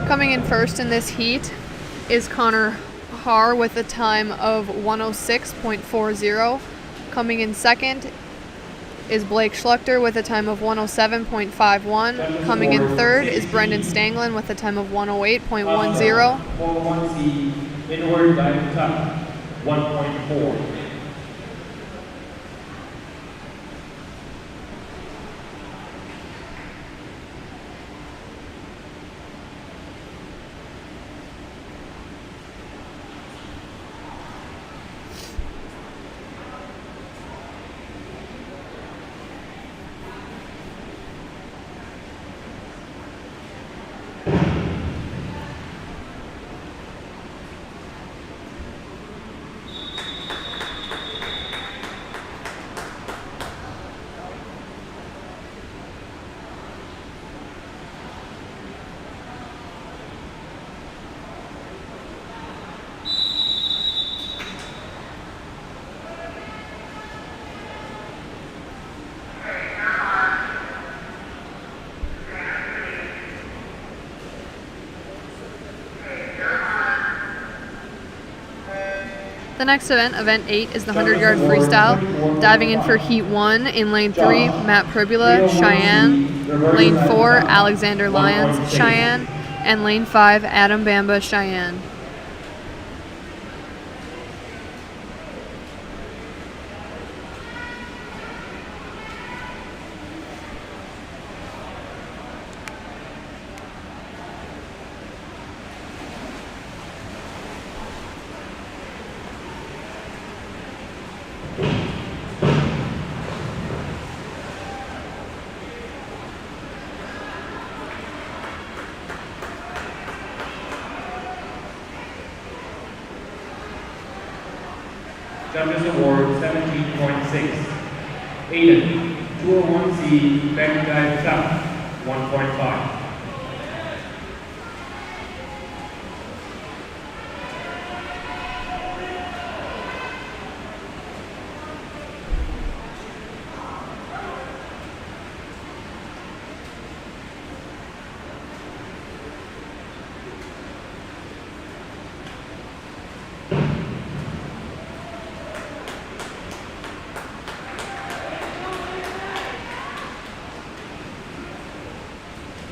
B: Coming in first in this heat is Connor Haar with a time of 106.40. Coming in second is Blake Schluchter with a time of 107.51. Coming in third is Brendan Stanglin with a time of 108.10.
C: 401C, inward dive top, 1.4.
B: The next event, Event 8, is the 100-yard freestyle. Diving in for Heat 1 in Lane 3, Matt Pribula, Cheyenne. Lane 4, Alexander Lyons, Cheyenne. And Lane 5, Adam Bamba, Cheyenne.
C: Judges Award 17.6. Aiden, 201C, back dive top, 1.5.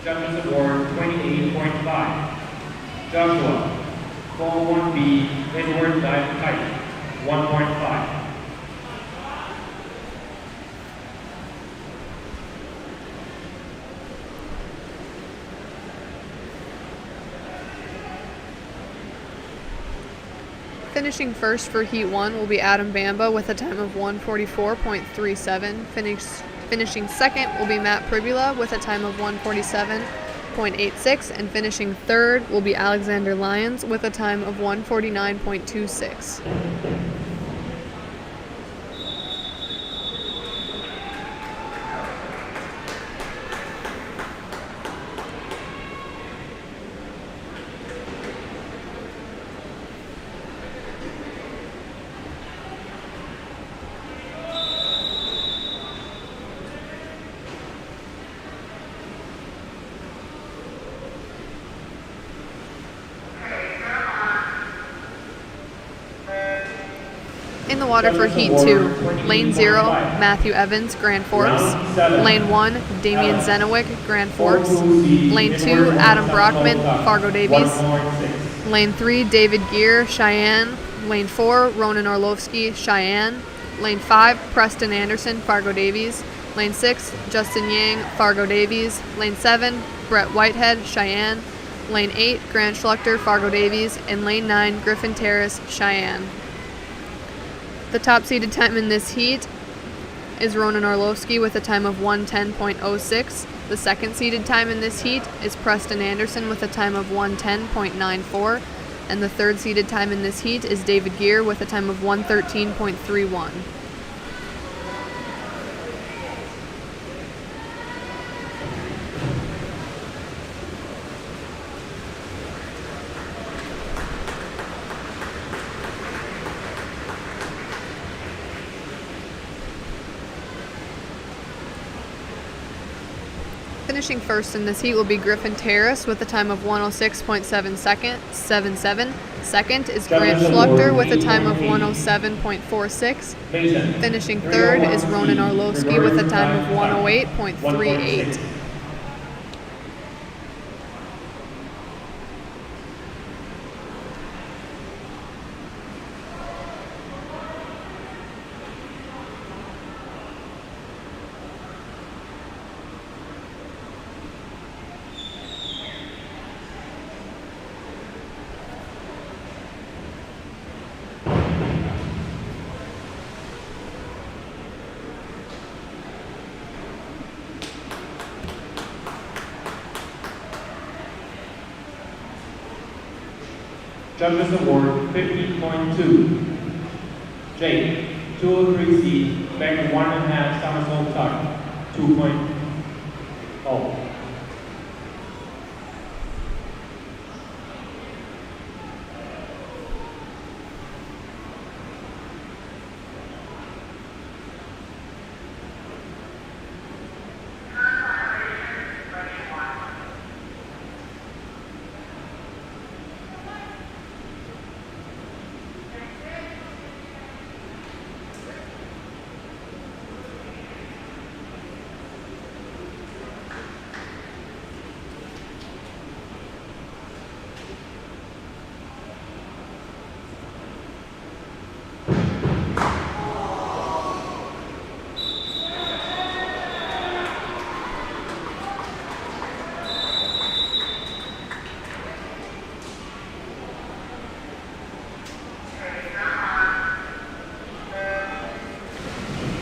C: Judges Award 28.5. Joshua, 401B, inward dive tight, 1.5.
B: Finishing first for Heat 1 will be Adam Bamba with a time of 144.37. Finishing second will be Matt Pribula with a time of 147.86. And finishing third will be Alexander Lyons with a time of 149.26. the water for Heat 2, Lane 0, Matthew Evans, Grand Forks. Lane 1, Damian Zenowick, Grand Forks. Lane 2, Adam Brockman, Fargo Davies. Lane 3, David Gear, Cheyenne. Lane 4, Ronan Orlovsky, Cheyenne. Lane 5, Preston Anderson, Fargo Davies. Lane 6, Justin Yang, Fargo Davies. Lane 7, Brett Whitehead, Cheyenne. Lane 8, Grant Schluchter, Fargo Davies. And Lane 9, Griffin Terrace, Cheyenne. The top seeded time in this heat is Ronan Orlovsky with a time of 1:10.06. The second seeded time in this heat is Preston Anderson with a time of 1:10.94. And the third seeded time in this heat is David Gear with a time of 1:13.31. Finishing first in this heat will be Griffin Terrace with a time of 106.77. Second is Grant Schluchter with a time of 107.46. Finishing third is Ronan Orlovsky with a time of 108.38.
C: Judges Award 15.2. Jake, 203C, back 1.5 somersault tuck, 2.0.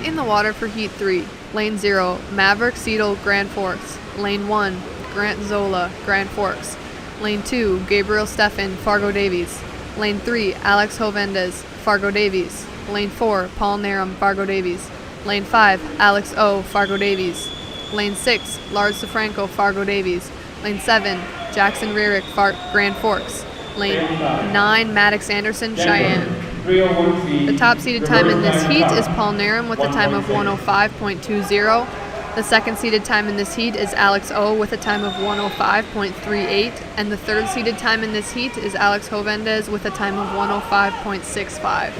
B: In the water for Heat 3, Lane 0, Maverick Seidel, Grand Forks. Lane 1, Grant Zola, Grand Forks. Lane 2, Gabriel Steffen, Fargo Davies. Lane 3, Alex Hovendez, Fargo Davies. Lane 4, Paul Narum, Fargo Davies. Lane 5, Alex O, Fargo Davies. Lane 6, Lars DeFranco, Fargo Davies. Lane 7, Jackson Rierick, Grand Forks. Lane 9, Maddox Anderson, Cheyenne. The top seeded time in this heat is Paul Narum with a time of 105.20. The second seeded time in this heat is Alex O with a time of 105.38. And the third seeded time in this heat is Alex Hovendez with a time of 105.65.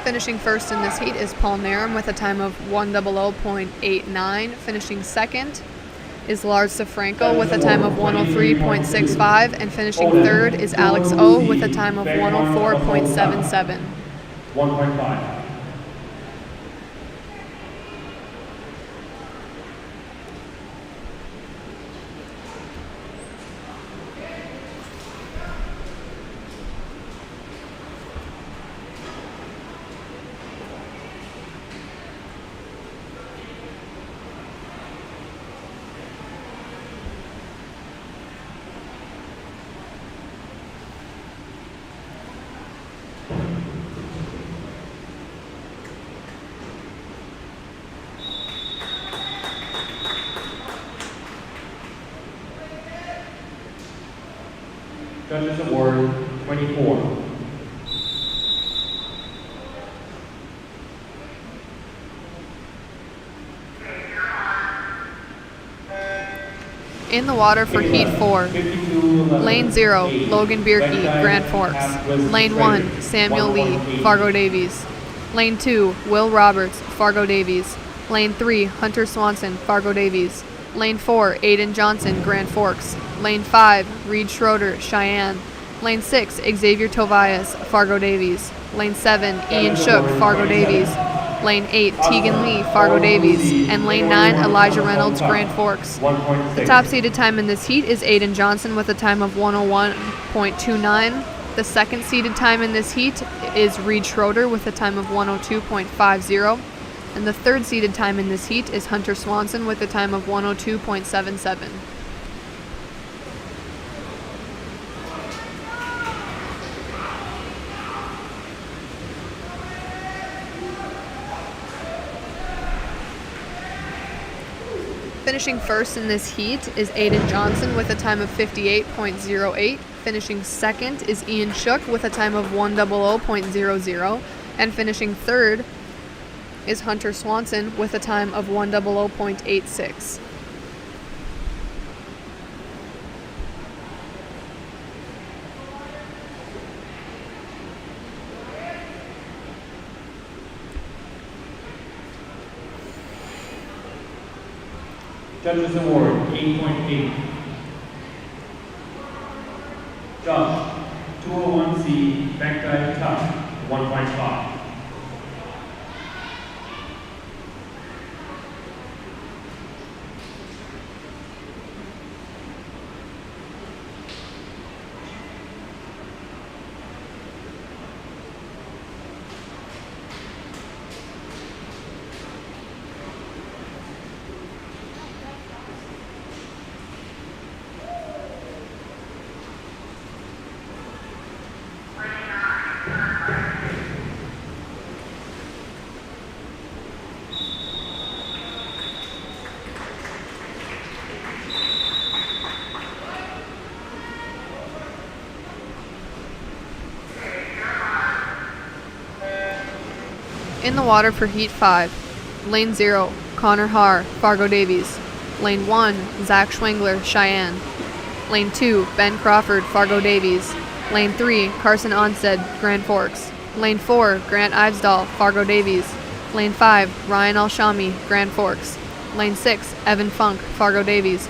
B: Finishing first in this heat is Paul Narum with a time of 100.89. Finishing second is Lars DeFranco with a time of 103.65. And finishing third is Alex O with a time of 104.77.
C: 1.5. Judges Award 24.
B: In the water for Heat 4, Lane 0, Logan Bierke, Grand Forks. Lane 1, Samuel Lee, Fargo Davies. Lane 2, Will Roberts, Fargo Davies. Lane 3, Hunter Swanson, Fargo Davies. Lane 4, Aiden Johnson, Grand Forks. Lane 5, Reed Schroeder, Cheyenne. Lane 6, Xavier Tobias, Fargo Davies. Lane 7, Ian Shook, Fargo Davies. Lane 8, Tegan Lee, Fargo Davies. And Lane 9, Elijah Reynolds, Grand Forks. The top seeded time in this heat is Aiden Johnson with a time of 101.29. The second seeded time in this heat is Reed Schroeder with a time of 102.50. And the third seeded time in this heat is Hunter Swanson with a time of 102.77. Finishing first in this heat is Aiden Johnson with a time of 58.08. Finishing second is Ian Shook with a time of 100.00. And finishing third is Hunter Swanson with a time of 100.86.
C: Judges Award 8.8. Josh, 201C, back dive tuck, 1.5.
B: In the water for Heat 5, Lane 0, Connor Haar, Fargo Davies. Lane 1, Zach Schwengler, Cheyenne. Lane 2, Ben Crawford, Fargo Davies. Lane 3, Carson Onstead, Grand Forks. Lane 4, Grant Ivesdahl, Fargo Davies. Lane 5, Ryan Alshami, Grand Forks. Lane 6, Evan Funk, Fargo Davies.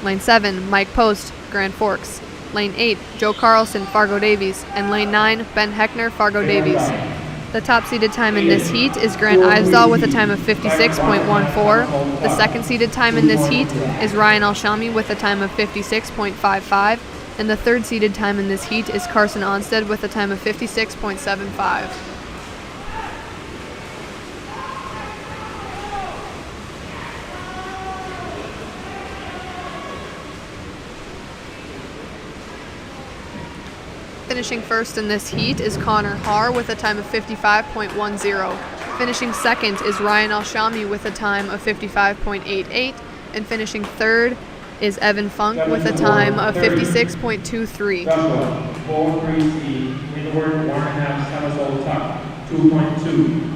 B: Lane 7, Mike Post, Grand Forks. Lane 8, Joe Carlson, Fargo Davies. And Lane 9, Ben Heckner, Fargo Davies. The top seeded time in this heat is Grant Ivesdahl with a time of 56.14. The second seeded time in this heat is Ryan Alshami with a time of 56.55. And the third seeded time in this heat is Carson Onstead with a time of 56.75. Finishing first in this heat is Connor Haar with a time of 55.10. Finishing second is Ryan Alshami with a time of 55.88. And finishing third is Evan Funk with a time of 56.23.
C: Joshua, 4-3C, windward 1.5 somersault tuck, 2.2.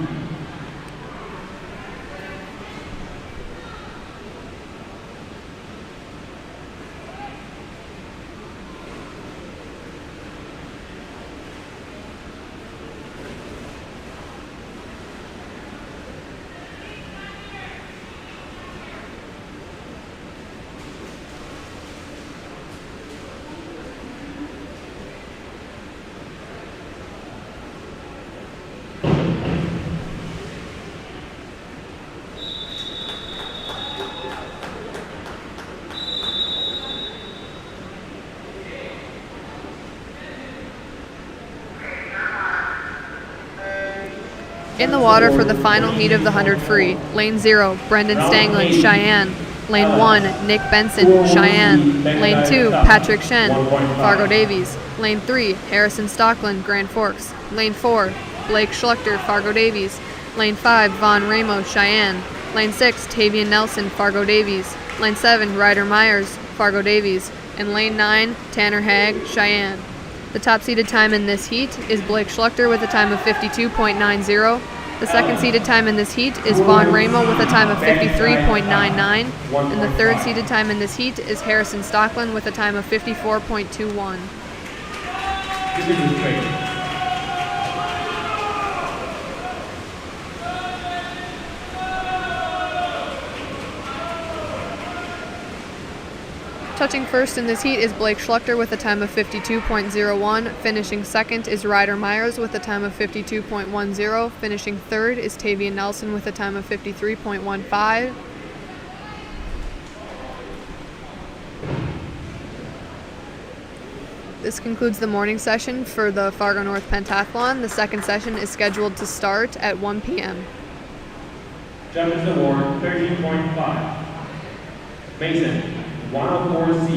B: In the water for the final heat of the 100 free, Lane 0, Brendan Stanglin, Cheyenne. Lane 1, Nick Benson, Cheyenne. Lane 2, Patrick Shen, Fargo Davies. Lane 3, Harrison Stockland, Grand Forks. Lane 4, Blake Schluchter, Fargo Davies. Lane 5, Von Ramos, Cheyenne. Lane 6, Tavian Nelson, Fargo Davies. Lane 7, Ryder Myers, Fargo Davies. And Lane 9, Tanner Haag, Cheyenne. The top seeded time in this heat is Blake Schluchter with a time of 52.90. The second seeded time in this heat is Vaughn Ramo with a time of 53.99, and the third seeded time in this heat is Harrison Stockland with a time of 54.21.
C: This is the straight.
B: Touching first in this heat is Blake Schluchter with a time of 52.01. Finishing second is Ryder Myers with a time of 52.10. Finishing third is Tavian Nelson with a time of 53.15. This concludes the morning session for the Fargo North Pentathlon. The second session is scheduled to start at 1 p.m.
C: Judges award 13.5. Mason, 104C.